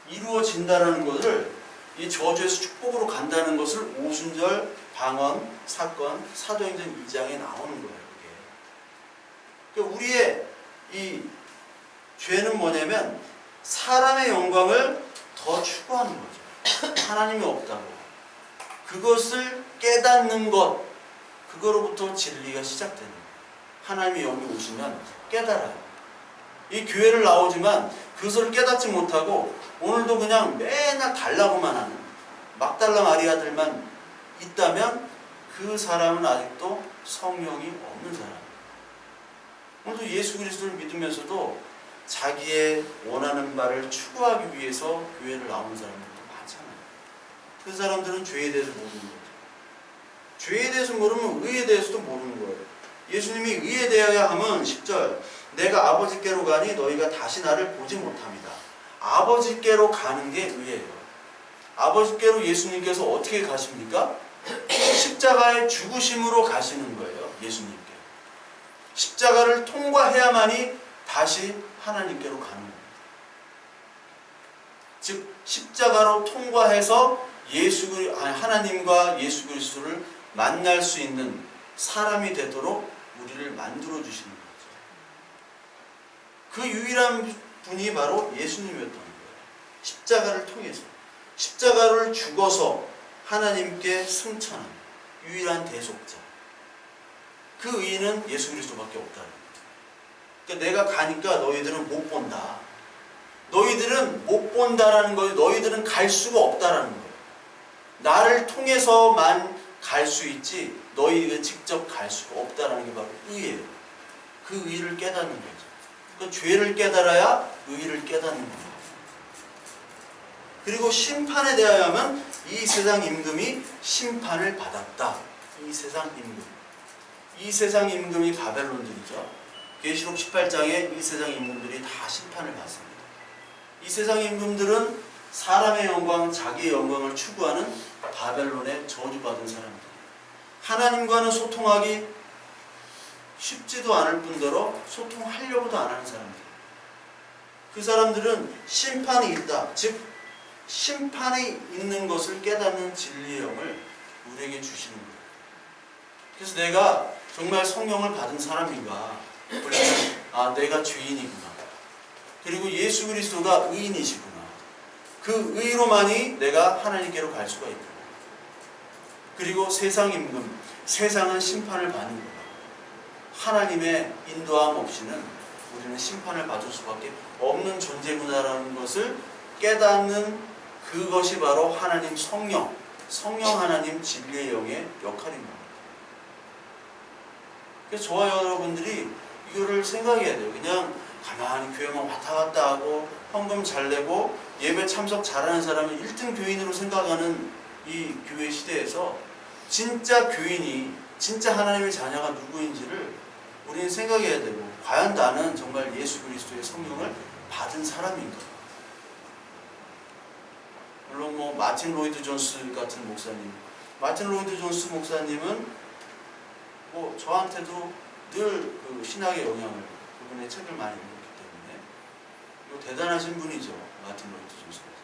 이루어진다는 것을, 이 저주에서 축복으로 간다는 것을 오순절 방언 사건 사도행전 2장에 나오는 거예요. 그게. 그러니까 우리의 이 죄는 뭐냐면 사람의 영광을 더 추구하는 거죠. 하나님이 없다고. 그것을 깨닫는 것, 그거로부터 진리가 시작되는 거예요. 하나님의 영이 오시면 깨달아요. 이 교회를 나오지만 그것을 깨닫지 못하고 오늘도 그냥 맨날 달라고만 하는 막달라 마리아들만 있다면 그 사람은 아직도 성령이 없는 사람. 오늘도 예수 그리스도를 믿으면서도 자기의 원하는 바를 추구하기 위해서 교회를 나오는 사람들도 많잖아요. 그 사람들은 죄에 대해서 모르는 거죠. 죄에 대해서 모르면 의에 대해서도 모르는 거예요. 예수님이 의에 대하여 하면 10절 내가 아버지께로 가니 너희가 다시 나를 보지 못합니다. 아버지께로 가는 게 의예요. 아버지께로 예수님께서 어떻게 가십니까? 십자가의 죽으심으로 가시는 거예요. 예수님께. 십자가를 통과해야만이 다시 하나님께로 가는 거예요. 즉 십자가로 통과해서 하나님과 예수 그리스도를 만날 수 있는 사람이 되도록 우리를 만들어 주시는 거죠. 그 유일한 분이 바로 예수님이었던 거예요. 십자가를 통해서 십자가를 죽어서 하나님께 승천한 유일한 대속자. 그 의인은 예수 그리스도밖에 없다는 거예요. 그러니까 내가 가니까 너희들은 못 본다. 너희들은 못 본다라는 거예요. 너희들은 갈 수가 없다라는 거예요. 나를 통해서만 갈 수 있지 너희는 직접 갈 수가 없다라는 게 바로 의예요. 그 의를 깨닫는 거죠. 그러니까 죄를 깨달아야 의를 깨닫는 거예요. 그리고 심판에 대하여는 이 세상 임금이 심판을 받았다. 이 세상 임금. 이 세상 임금이 바벨론들이죠. 계시록 18장에 이 세상 임금들이 다 심판을 받습니다. 이 세상 임금들은 사람의 영광, 자기의 영광을 추구하는 바벨론의 저주받은 사람들. 하나님과는 소통하기 쉽지도 않을 뿐더러 소통하려고도 안 하는 사람들. 그 사람들은 심판이 있다. 즉 심판이 있는 것을 깨닫는 진리의 영을 우리에게 주시는 거예요. 그래서 내가 정말 성령을 받은 사람인가? 아, 내가 죄인이구나. 그리고 예수 그리스도가 의인이시구나. 그 의로만이 내가 하나님께로 갈 수가 있구나. 그리고 세상 임금, 세상은 심판을 받는 거다. 하나님의 인도함 없이는 우리는 심판을 받을 수밖에 없는 존재구나라는 것을 깨닫는 그것이 바로 하나님 성령 하나님 진리의 영의 역할입니다. 그래서 저와 여러분들이 이거를 생각해야 돼요. 그냥 가만히 교회만 왔다 갔다 하고 헌금 잘 내고 예배 참석 잘하는 사람을 1등 교인으로 생각하는 이 교회 시대에서 진짜 교인이 진짜 하나님의 자녀가 누구인지를 우리는 생각해야 되고, 과연 나는 정말 예수 그리스도의 성령을 받은 사람인가? 물론 뭐 마틴 로이드 존스 같은 목사님, 마틴 로이드 존스 목사님은 뭐 저한테도 늘 그 신학의 영향을, 그분의 책을 많이 읽었기 때문에 뭐 대단하신 분이죠. 마틴 로이드 존스 목사님.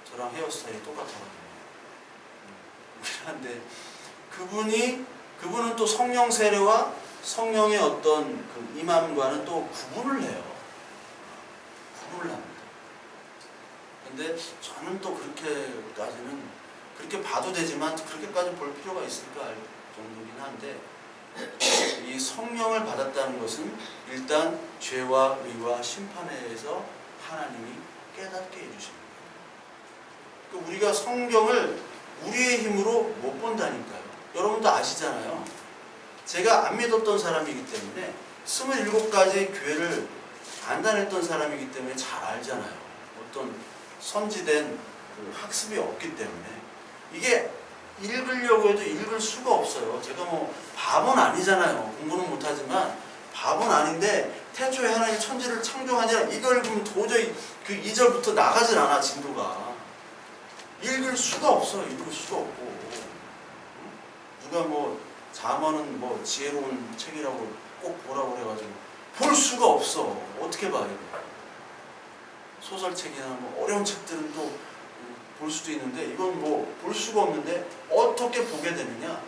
저랑 헤어스타일이 똑같아가지고. 그런데 그분은 또 성령 세례와 성령의 어떤 그 임함과는 또 구분을 해요. 구분을 합니다. 근데 저는 또 그렇게까지는, 그렇게 봐도 되지만 그렇게까지 볼 필요가 있을까 할 정도긴 한데, 이 성령을 받았다는 것은 일단 죄와 의와 심판에 의해서 하나님이 깨닫게 해주십니다. 그러니까 우리가 성경을 우리의 힘으로 못 본다니까요. 여러분도 아시잖아요. 제가 안 믿었던 사람이기 때문에 27가지 교회를 안 다녔던 사람이기 때문에 잘 알잖아요. 어떤 선지된 그 학습이 없기 때문에 이게 읽으려고 해도 읽을 수가 없어요. 제가 뭐 바보는 아니잖아요. 공부는 못하지만 바보는 아닌데, 태초에 하나님 천지를 창조하니라 이걸 읽으면 도저히 그 2절부터 나가질 않아. 진도가 읽을 수가 없어. 읽을 수가 없고, 누가 뭐 잠언은 뭐 지혜로운 책이라고 꼭 보라고 그래가지고 볼 수가 없어. 어떻게 봐 이거. 소설책이나 뭐 어려운 책들은 또 볼 수도 있는데, 이건 뭐 볼 수가 없는데 어떻게 보게 되느냐?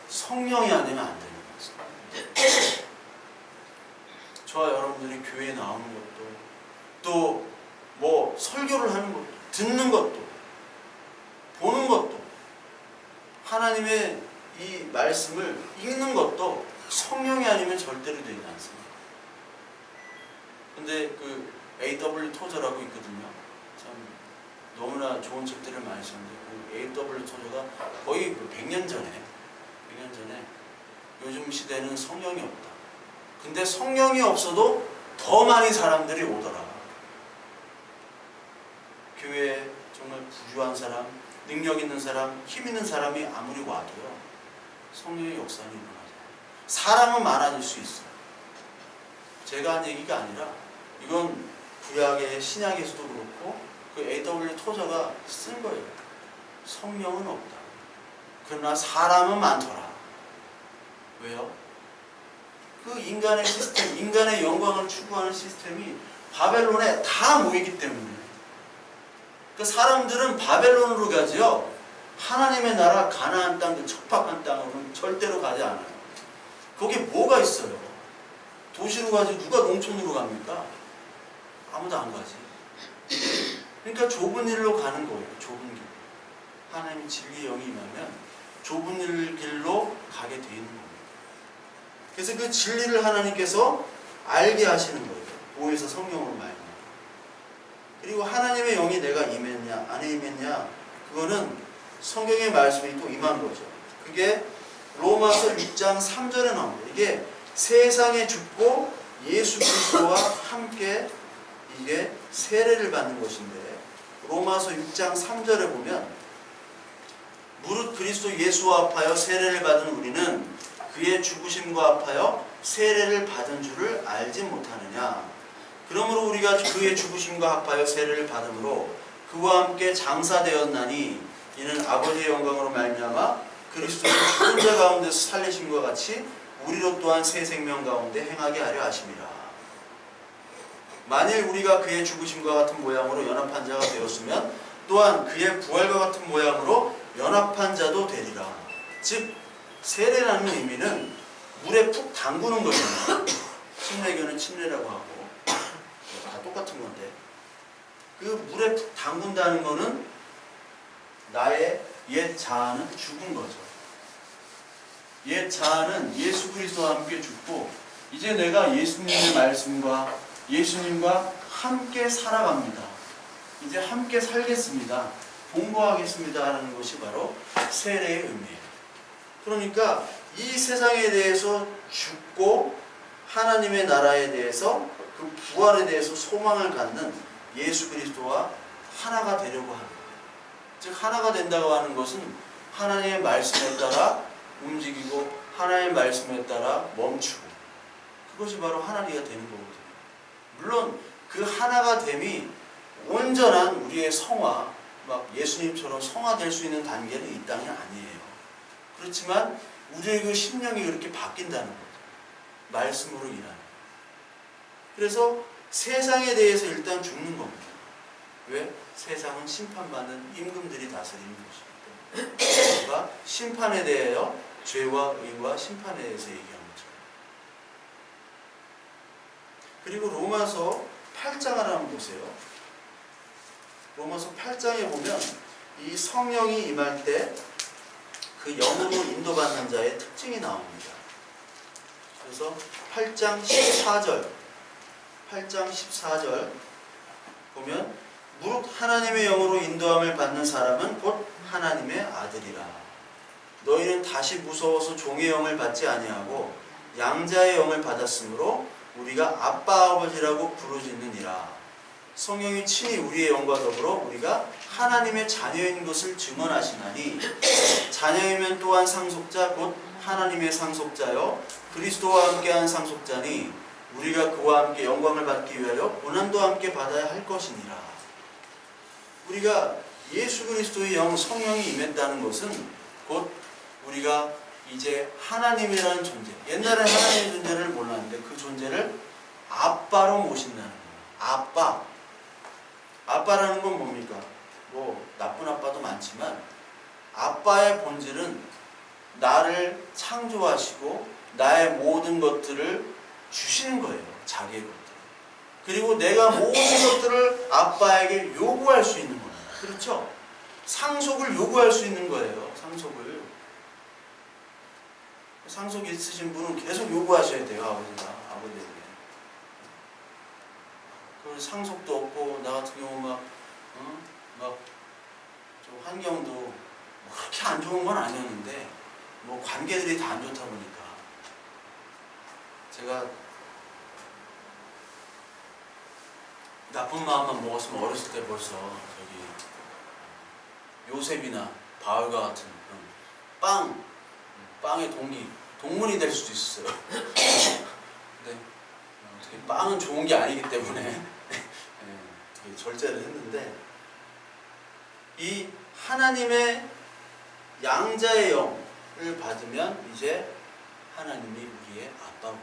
성령이 아니면 안 되는 거죠. 저와 여러분들이 교회에 나오는 것도, 또 뭐 설교를 하는 것도, 듣는 것도, 보는 것도, 하나님의 이 말씀을 읽는 것도 성령이 아니면 절대로 되지 않습니다. 근데 그 A.W. 토저라고 있거든요. 참 너무나 좋은 책들을 많이 썼는데, 그 A.W. 토저가 거의 100년 전에 100년 전에 요즘 시대는 성령이 없다. 근데 성령이 없어도 더 많이 사람들이 오더라. 교회에 정말 부유한 사람, 능력 있는 사람, 힘 있는 사람이 아무리 와도요, 성령의 역사는 일어나죠. 사람은 많아질 수 있어요. 제가 한 얘기가 아니라 이건 구약의 신약에서도 그렇고 그 A.W. 토저가 쓴 거예요. 성령은 없다. 그러나 사람은 많더라. 왜요? 그 인간의 시스템, 인간의 영광을 추구하는 시스템이 바벨론에 다 모이기 때문에 그 사람들은 바벨론으로 가지요. 하나님의 나라 가나안 땅, 그 척박한 땅으로는 절대로 가지 않아요. 거기 뭐가 있어요? 도시로 가지 누가 농촌으로 갑니까? 아무도 안 가지. 그러니까 좁은 일로 가는 거예요. 좁은 길. 하나님의 진리의 영이 임하면 좁은 길로 가게 돼 있는 겁니다. 그래서 그 진리를 하나님께서 알게 하시는 거예요. 보혜사 성령으로 말미암아. 그리고 하나님의 영이 내가 임했냐 안 임했냐 그거는 성경의 말씀이 또 임한 거죠. 그게 로마서 6장 3절에 나옵니다. 이게 세상에 죽고 예수 그리스도와 함께 이게 세례를 받는 것인데 로마서 6장 3절에 보면 무릇 그리스도 예수와 합하여 세례를 받은 우리는 그의 죽으심과 합하여 세례를 받은 줄을 알지 못하느냐. 그러므로 우리가 그의 죽으심과 합하여 세례를 받음으로 그와 함께 장사되었나니 이는 아버지의 영광으로 말미암아 그리스도를 죽은 자 가운데서 살리심과 같이 우리로 또한 새 생명 가운데 행하게 하려 하심이라. 만일 우리가 그의 죽으심과 같은 모양으로 연합한 자가 되었으면 또한 그의 부활과 같은 모양으로 연합한 자도 되리라. 즉 세례라는 의미는 물에 푹 담그는 거잖아요. 침례교는 침례라고 하고 다 똑같은 건데 그 물에 푹 담근다는 거는 나의 옛 자아는 죽은 거죠. 옛 자아는 예수 그리스도와 함께 죽고 이제 내가 예수님의 말씀과 예수님과 함께 살아갑니다. 이제 함께 살겠습니다. 공부하겠습니다 하는 것이 바로 세례의 의미예요. 그러니까 이 세상에 대해서 죽고 하나님의 나라에 대해서 그 부활에 대해서 소망을 갖는 예수 그리스도와 하나가 되려고 하는 거예요. 즉 하나가 된다고 하는 것은 하나님의 말씀에 따라 움직이고 하나님의 말씀에 따라 멈추고 그것이 바로 하나님이 되는 거거든요. 물론 그 하나가 됨이 온전한 우리의 성화, 막 예수님처럼 성화될 수 있는 단계는 이 땅이 아니에요. 그렇지만 우리의 그 심령이 그렇게 바뀐다는 거죠. 말씀으로 일하는. 그래서 세상에 대해서 일단 죽는 겁니다. 왜? 세상은 심판받는 임금들이 다스리는 것이기 때문에. 그러니까 심판에 대하여 죄와 의와 심판에 대해서 얘기하는 거죠. 그리고 로마서 8장을 한번 보세요. 로마서 8장에 보면 이 성령이 임할 때 그 영으로 인도받는 자의 특징이 나옵니다. 그래서 8장 14절 보면 무릇 하나님의 영으로 인도함을 받는 사람은 곧 하나님의 아들이라. 너희는 다시 무서워서 종의 영을 받지 아니하고 양자의 영을 받았으므로 우리가 아빠 아버지라고 부르짖느니라. 성령이 친히 우리의 영과 더불어 우리가 하나님의 자녀인 것을 증언하시나니 자녀이면 또한 상속자 곧 하나님의 상속자여 그리스도와 함께한 상속자니 우리가 그와 함께 영광을 받기 위하여 고난도 함께 받아야 할 것이니라. 우리가 예수 그리스도의 영 성령이 임했다는 것은 곧 우리가 이제 하나님이라는 존재, 옛날에 하나님의 존재를 몰랐는데 그 존재를 아빠로 모신다는 거예요. 아빠. 아빠라는 건 뭡니까? 뭐 나쁜 아빠도 많지만 아빠의 본질은 나를 창조하시고 나의 모든 것들을 주시는 거예요. 자기의 것들. 그리고 내가 모든 것들을 아빠에게 요구할 수 있는 거예요. 그렇죠? 상속을 요구할 수 있는 거예요. 상속이 있으신 분은 계속 요구하셔야 돼요. 아버지에게. 그 상속도 없고 나 같은 경우 좀 환경도 그렇게 안 좋은 건 아니었는데 뭐 관계들이 다 안 좋다 보니까 제가 나쁜 마음만 먹었으면 어렸을 때 벌써 저기 요셉이나 바울과 같은 그런 빵의 동문이 될 수도 있었어요. 근데 어떻게 빵은 좋은 게 아니기 때문에 되게 절제를 했는데, 이 하나님의 양자의 영을 받으면 이제 하나님이 우리의 아빠구나.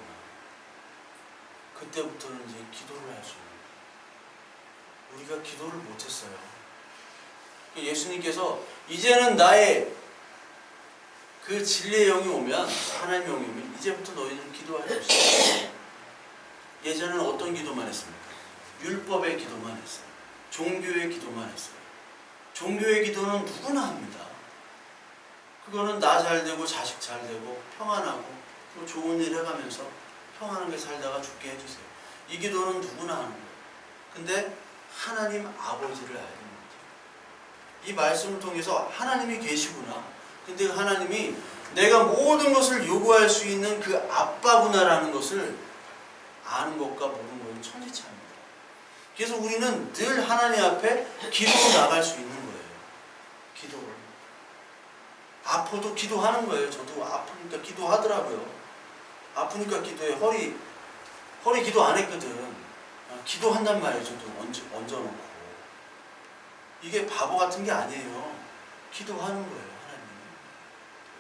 그때부터는 이제 기도를 할 수 있는 거예요. 우리가 기도를 못했어요. 예수님께서 이제는 나의 그 진리의 영이 오면, 하나님의 영이 오면 이제부터 너희는 기도할 수 있어요. 예전에는 어떤 기도만 했습니까? 율법의 기도만 했어요. 종교의 기도만 했어요. 종교의 기도는 누구나 합니다. 그거는 나 잘 되고 자식 잘 되고 평안하고 또 좋은 일 해가면서 평안하게 살다가 죽게 해주세요. 이 기도는 누구나 하는 거예요. 근데 하나님 아버지를 알는 거죠. 이 말씀을 통해서 하나님이 계시구나. 근데 하나님이 내가 모든 것을 요구할 수 있는 그 아빠구나라는 것을 아는 것과 모르는 것은 천지차입니다. 그래서 우리는 늘 하나님 앞에 기도로 나갈 수 있는 거예요. 기도를. 아파도 기도하는 거예요. 저도 아프니까 기도하더라고요. 아프니까 기도해. 허리 기도 안 했거든. 기도한단 말이에요. 저도 얹어놓고. 이게 바보 같은 게 아니에요. 기도하는 거예요. 하나님.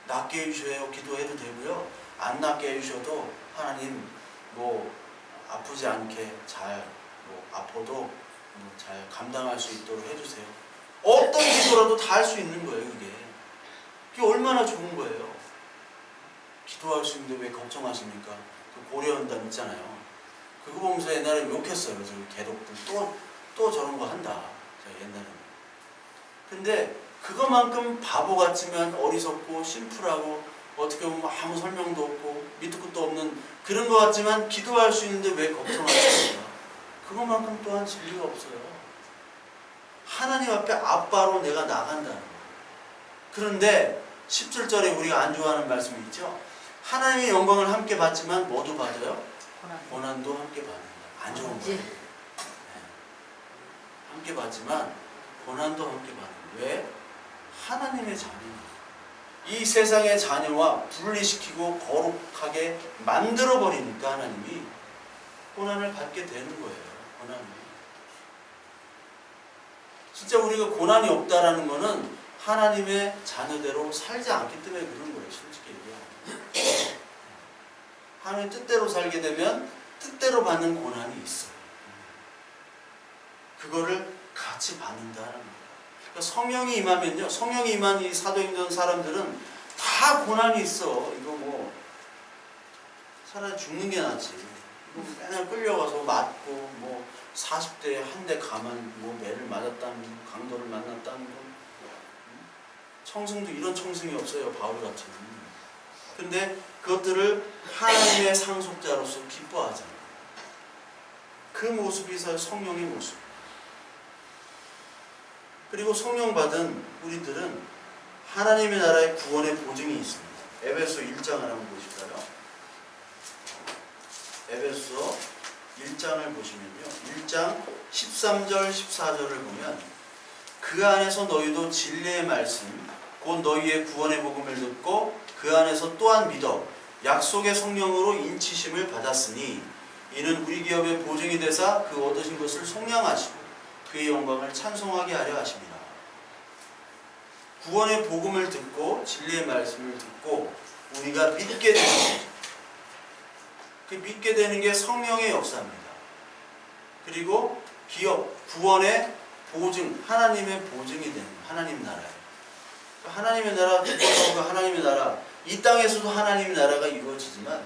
낫게 해주셔요. 기도해도 되고요. 안 낫게 해주셔도 하나님 뭐 아프지 않게 잘, 뭐 아파도 잘 감당할 수 있도록 해주세요. 어떤 기도라도 다 할 수 있는 거예요. 그게 얼마나 좋은 거예요. 기도할 수 있는데 왜 걱정하십니까? 그 고려연단 있잖아요. 그거 보면서 옛날에 욕했어요. 저 개독들 또 저런 거 한다. 제가 옛날에는. 근데 그거만큼 바보 같지만 어리석고 심플하고 어떻게 보면 아무 설명도 없고 밑도 끝도 없는 그런 거 같지만 기도할 수 있는데 왜 걱정하십니까? 그거만큼 또한 진리가 없어요. 하나님 앞에 아빠로 내가 나간다는 거예요. 그런데 17절에 우리가 안 좋아하는 말씀이 있죠. 하나님의 영광을 함께 받지만 뭐도 받아요? 고난도 함께 받는다. 안 좋은 거예요. 네. 함께 받지만 고난도 함께 받는다. 왜? 하나님의 자녀입니다. 이 세상의 자녀와 분리시키고 거룩하게 만들어버리니까 하나님이 고난을 받게 되는 거예요. 고난이. 진짜 우리가 고난이 없다라는 거는 하나님의 자녀대로 살지 않기 때문에 그런 거예요. 솔직히 얘기하면. 하나님 뜻대로 살게 되면 뜻대로 받는 고난이 있어요. 그거를 같이 받는다는 거예요. 그러니까 성령이 임하면요. 성령이 임한 이 사도행전 사람들은 다 고난이 있어. 이거 뭐 차라리 죽는 게 낫지. 이거 맨날 끌려가서 맞고 뭐 40대에 한 대 가만 뭐 매를 맞았다는 거, 강도를 만났다는 거. 청승도 이런 청승이 없어요. 바울 같은. 근데 그것들을 하나님의 상속자로서 기뻐하잖아요. 그 모습이 성령의 모습. 그리고 성령 받은 우리들은 하나님의 나라의 구원의 보증이 있습니다. 에베소 1장을 한번 보실까요? 에베소 1장을 보시면요. 1장 13절 14절을 보면 그 안에서 너희도 진리의 말씀 곧 너희의 구원의 복음을 듣고 그 안에서 또한 믿어 약속의 성령으로 인치심을 받았으니 이는 우리 기업의 보증이 되사 그 얻으신 것을 속량하시고 그의 영광을 찬송하게 하려 하십니다. 구원의 복음을 듣고 진리의 말씀을 듣고 우리가 믿게 되는 거죠. 그 믿게 되는 게 성령의 역사입니다. 그리고 기업, 구원의 보증, 하나님의 보증이 되는 하나님 나라예요. 하나님의 나라, 하나님의 나라, 이 땅에서도 하나님의 나라가 이루어지지만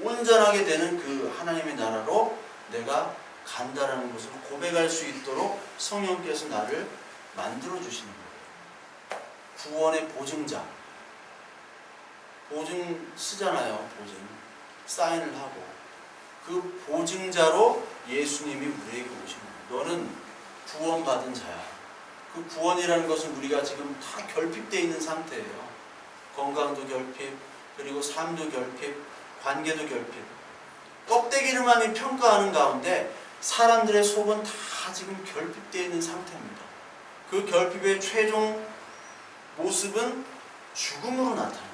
온전하게 되는 그 하나님의 나라로 내가 간다라는 것을 고백할 수 있도록 성령께서 나를 만들어 주시는 거예요. 구원의 보증자. 보증 쓰잖아요. 보증. 사인을 하고. 그 보증자로 예수님이 우리에게 오신 거예요. 너는 구원받은 자야. 그 구원이라는 것은 우리가 지금 다 결핍되어 있는 상태예요. 건강도 결핍, 그리고 삶도 결핍, 관계도 결핍. 껍데기로만 평가하는 가운데 사람들의 속은 다 지금 결핍되어 있는 상태입니다. 그 결핍의 최종 모습은 죽음으로 나타납니다.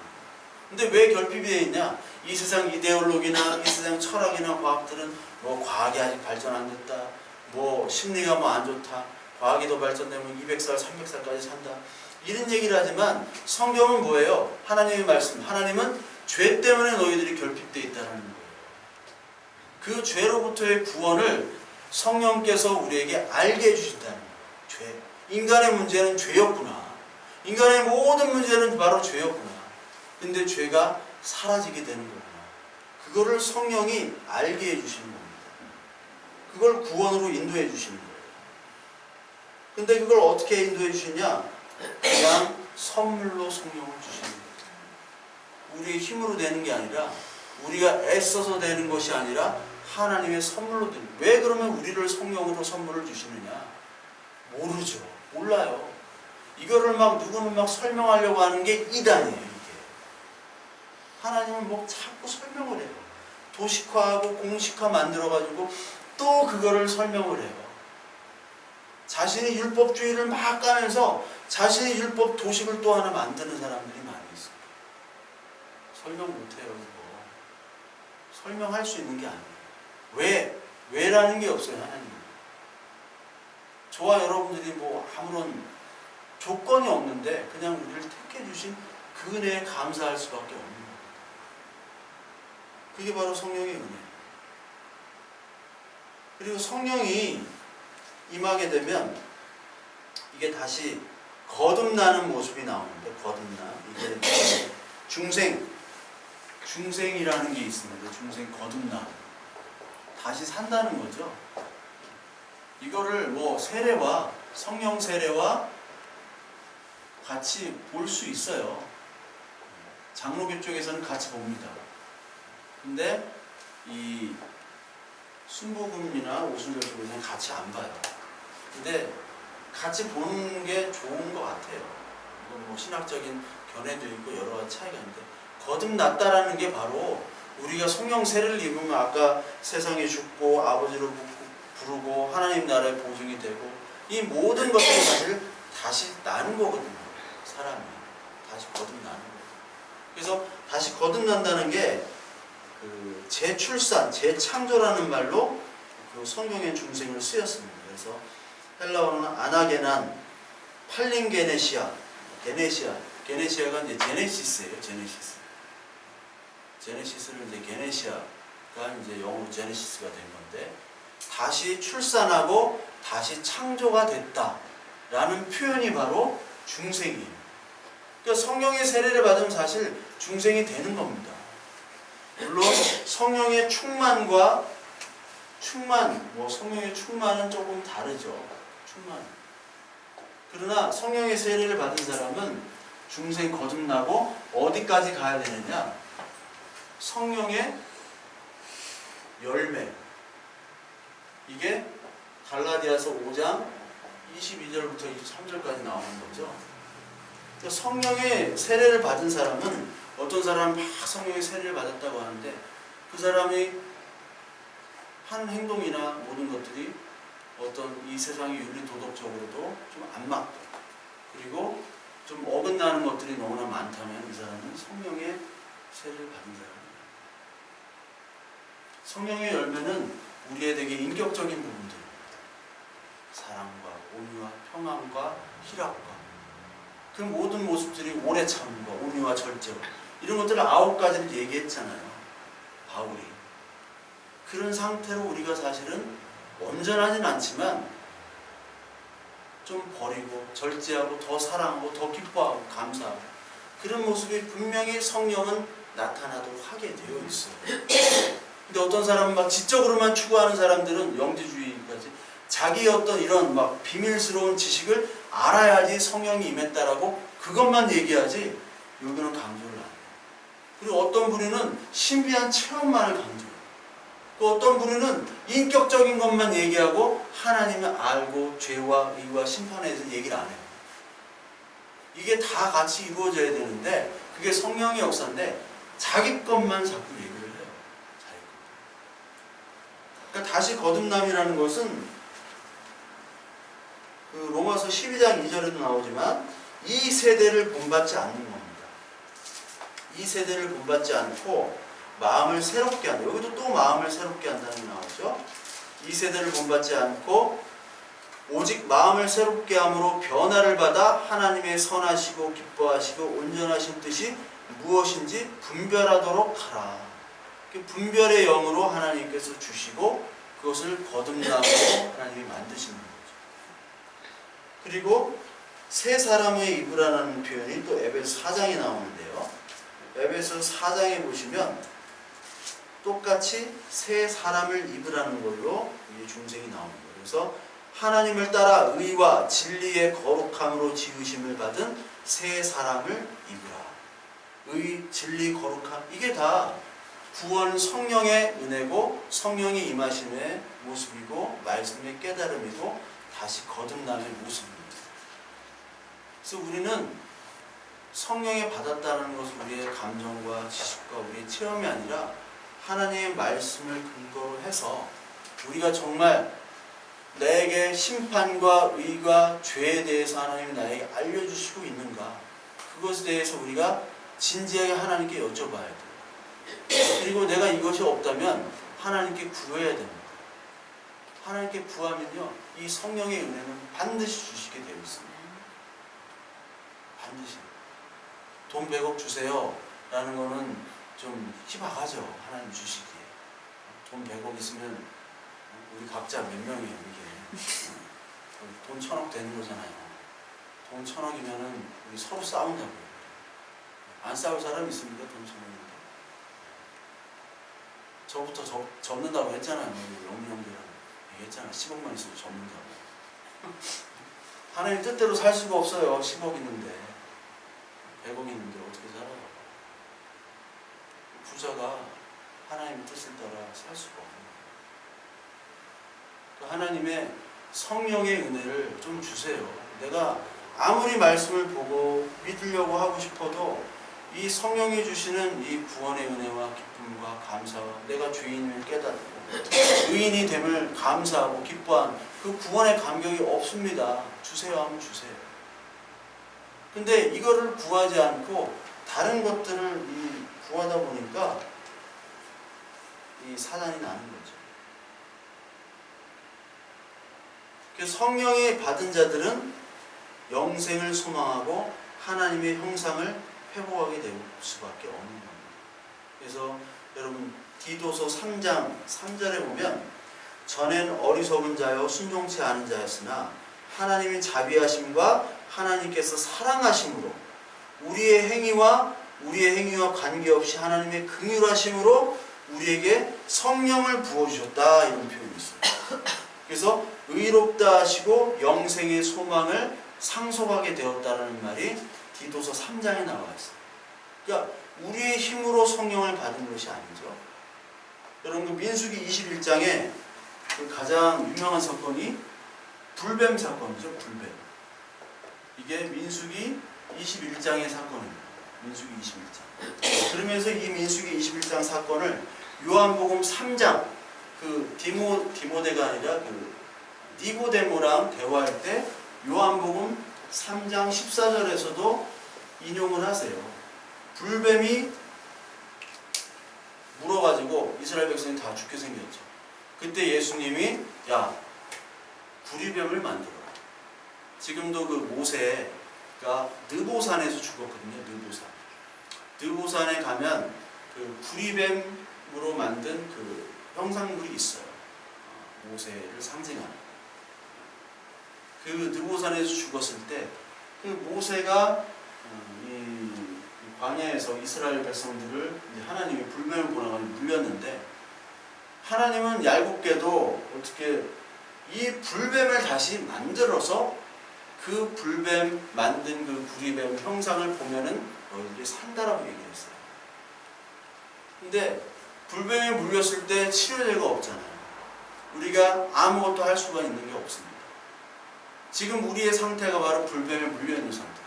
근데 왜 결핍이 되어 있냐? 이 세상 이데올로기나 이 세상 철학이나 과학들은 뭐 과학이 아직 발전 안 됐다, 뭐 심리가 뭐 안 좋다, 과학이 더 발전되면 200살, 300살까지 산다, 이런 얘기를 하지만 성경은 뭐예요? 하나님의 말씀. 하나님은 죄 때문에 너희들이 결핍되어 있다는 거예요. 그 죄로부터의 구원을 성령께서 우리에게 알게 해주신다는 거예요. 죄. 인간의 문제는 죄였구나. 인간의 모든 문제는 바로 죄였구나. 근데 죄가 사라지게 되는 거구나. 그거를 성령이 알게 해주시는 겁니다. 그걸 구원으로 인도해 주시는 거예요. 근데 그걸 어떻게 인도해 주시냐? 그냥 선물로 성령을 주시는 거예요. 우리의 힘으로 되는 게 아니라, 우리가 애써서 되는 것이 아니라 하나님의 선물로 되는 거예요. 왜 그러면 우리를 성령으로 선물을 주시느냐? 모르죠. 몰라요. 이거를 막 누구는 막 설명하려고 하는 게 이단이에요. 이게. 하나님은 뭐 자꾸 설명을 해요. 도식화하고 공식화 만들어가지고 또 그거를 설명을 해요. 자신이 율법주의를 막 까면서 자신의 율법 도식을 또 하나 만드는 사람들이 많이 있어요. 설명 못해요. 이거. 설명할 수 있는 게 아니에요. 왜? 왜라는 게 없어요. 하나님은. 저와 여러분들이 뭐 아무런 조건이 없는데 그냥 우리를 택해 주신 그 은혜에 감사할 수밖에 없는 겁니다. 그게 바로 성령의 은혜예요. 그리고 성령이 임하게 되면 이게 다시 거듭나는 모습이 나오는데, 거듭나. 이게 중생이라는 게 있습니다. 중생 거듭나. 다시 산다는 거죠. 이거를 뭐 세례와, 성령 세례와 같이 볼 수 있어요. 장로교 쪽에서는 같이 봅니다. 근데 이 순복음이나 오순절 쪽에서는 같이 안 봐요. 근데 같이 보는 게 좋은 것 같아요. 이건 뭐 신학적인 견해도 있고 여러 가지 차이가 있는데, 거듭났다라는 게 바로 우리가 성령 세례를 입으면 아까 세상에 죽고 아버지를 부르고 하나님 나라의 보증이 되고, 이 모든 것들이 사실 다시 나는 거거든요. 사람이 다시 거듭나는 거예요. 그래서 다시 거듭난다는 게 그 재출산, 재창조라는 말로 그 성경의 중생을 쓰였습니다. 그래서 헬라어로는 아나게난, 팔린게네시아, 게네시아가 이제 제네시스예요. 제네시스를 이제 게네시아가 이제 영어로 제네시스가 된 건데, 다시 출산하고 다시 창조가 됐다라는 표현이 바로 중생이에요. 그러니까 성령의 세례를 받으면 사실 중생이 되는 겁니다. 물론 성령의 충만과 성령의 충만은 조금 다르죠. 그러나 성령의 세례를 받은 사람은 중생 거듭나고 어디까지 가야 되느냐? 성령의 열매. 이게 갈라디아서 5장 22절부터 23절까지 나오는 거죠. 그러니까 성령의 세례를 받은 사람은, 어떤 사람은 막 성령의 세례를 받았다고 하는데 그 사람이 한 행동이나 모든 것들이 어떤 이 세상의 윤리 도덕적으로도 좀 안 맞고, 그리고 좀 어긋나는 것들이 너무나 많다면 이 사람은 성령의 세례를 받은 사람이에요. 성령의 열매는 우리의 되게 인격적인 부분들입니다. 사랑과 온유와 평안과 희락과 그 모든 모습들이 오래 참음과 온유와 절제와 이런 것들을 9가지를 얘기했잖아요. 바울이. 그런 상태로 우리가 사실은 온전하진 않지만 좀 버리고 절제하고 더 사랑하고 더 기뻐하고 감사하고, 그런 모습이 분명히 성령은 나타나도록 하게 되어 있어요. 근데 어떤 사람은 막 지적으로만 추구하는 사람들은 영지주의까지 자기의 어떤 이런 막 비밀스러운 지식을 알아야지 성령이 임했다라고 그것만 얘기하지 여기는 강조를 안 해요. 그리고 어떤 분은 신비한 체험만을 강조해요. 그 어떤 분은 인격적인 것만 얘기하고 하나님을 알고 죄와 의와 심판에 대해서 얘기를 안 해요. 이게 다 같이 이루어져야 되는데 그게 성령의 역사인데 자기 것만 자꾸 얘기를 해요. 자기 것. 그러니까 다시 거듭남이라는 것은 그 로마서 12장 2절에도 나오지만 이 세대를 본받지 않는 겁니다. 이 세대를 본받지 않고 마음을 새롭게 한다. 여기도 또 마음을 새롭게 한다는 게 나오죠. 이 세대를 본받지 않고 오직 마음을 새롭게 함으로 변화를 받아 하나님의 선하시고 기뻐하시고 온전하신 뜻이 무엇인지 분별하도록 하라. 분별의 영으로 하나님께서 주시고 그것을 거듭남으로 하나님이 만드시는 거죠. 그리고 새 사람의 입으라는 표현이 또 에베소 4장에 나오는데요. 에베소 4장에 보시면 똑같이 새 사람을 입으라는 걸로 이 중생이 나옵니다. 그래서 하나님을 따라 의와 진리의 거룩함으로 지으심을 받은 새 사람을 입으라. 의, 진리, 거룩함, 이게 다 구원 성령의 은혜고 성령이 임하심의 모습이고 말씀의 깨달음이고 다시 거듭남의 모습입니다. 그래서 우리는 성령이 받았다는 것은 우리의 감정과 지식과 우리의 체험이 아니라 하나님의 말씀을 근거로 해서 우리가 정말 내게 심판과 의가 죄에 대해서 하나님이 나에게 알려주시고 있는가, 그것에 대해서 우리가 진지하게 하나님께 여쭤봐야 돼요. 그리고 내가 이것이 없다면 하나님께 구해야 됩니다. 하나님께 구하면요, 이 성령의 은혜는 반드시 주시게 되어 있습니다. 반드시. 돈 100억 주세요 라는 거는 좀 희박하죠. 하나님 주시기에. 돈 100억 있으면 우리 각자 몇 명이에요 이게. 돈 1000억 되는 거잖아요. 돈 1000억이면은 우리 서로 싸운다고요. 안 싸울 사람 있습니까? 돈 1000억인데. 저부터 접는다고 했잖아요. 영미 형들이랑 얘기했잖아요. 10억만 있으면 접는다고. 하나님 뜻대로 살 수가 없어요. 10억 있는데 100억 있는데 어떻게 살아요? 부자가 하나님의 뜻을 따라 살 수가 없는 거예요. 하나님의 성령의 은혜를 좀 주세요. 내가 아무리 말씀을 보고 믿으려고 하고 싶어도 이 성령이 주시는 이 구원의 은혜와 기쁨과 감사와 내가 죄인을 깨닫고 의인이 됨을 감사하고 기뻐한 그 구원의 감격이 없습니다. 주세요 하면 주세요. 근데 이거를 구하지 않고 다른 것들을 구하다 보니까 이 사단이 나는 거죠. 그래서 성령이 받은 자들은 영생을 소망하고 하나님의 형상을 회복하게 될 수밖에 없는 겁니다. 그래서 여러분 디도서 3장 3절에 보면 전엔 어리석은 자요 순종치 않은 자였으나 하나님의 자비하심과 하나님께서 사랑하심으로 우리의 행위와 관계없이 하나님의 긍휼하심으로 우리에게 성령을 부어주셨다, 이런 표현이 있어요. 그래서 의롭다 하시고 영생의 소망을 상속하게 되었다는 말이 디도서 3장에 나와 있어요. 그러니까 우리의 힘으로 성령을 받은 것이 아니죠. 여러분 그 민수기 21장에 그 가장 유명한 사건이 불뱀 사건이죠. 불뱀. 이게 민수기 21장의 사건입니다. 민수기 21장. 그러면서 이 민수기 21장 사건을 요한복음 3장 그 디모데가 아니라 그 니고데모랑 대화할 때 요한복음 3장 14절에서도 인용을 하세요. 불뱀이 물어가지고 이스라엘 백성이 다 죽게 생겼죠. 그때 예수님이 야, 구리뱀을 만들어라. 지금도 그 모세가 느보산에서 죽었거든요. 느보산에 가면 그 구리뱀으로 만든 그 형상물이 있어요. 모세를 상징하는. 그 느보산에서 죽었을 때 그 모세가 이 광야에서 이스라엘 백성들을 하나님이 불뱀을 보내가지고 물렸는데, 하나님은 얄궂게도 어떻게 이 불뱀을 다시 만들어서 그 불뱀 만든 그 구리뱀 형상을 보면은 너희들이 산다라고 얘기했어요. 근데 불뱀에 물렸을 때 치료제가 없잖아요. 우리가 아무것도 할 수가 있는 게 없습니다. 지금 우리의 상태가 바로 불뱀에 물려있는 상태예요.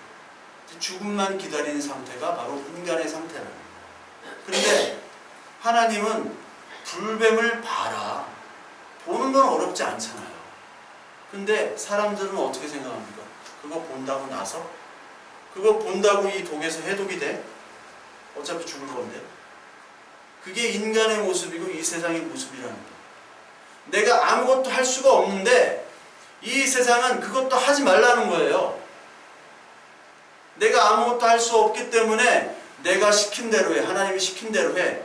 죽음만 기다리는 상태가 바로 인간의 상태라는 거예요. 그런데 하나님은 불뱀을 봐라. 보는 건 어렵지 않잖아요. 근데 사람들은 어떻게 생각합니까? 그거 본다고 나서? 그거 본다고 이 독에서 해독이 돼? 어차피 죽을 건데. 그게 인간의 모습이고 이 세상의 모습이라는 거예요. 내가 아무것도 할 수가 없는데 이 세상은 그것도 하지 말라는 거예요. 내가 아무것도 할 수 없기 때문에 내가 시킨 대로 해. 하나님이 시킨 대로 해.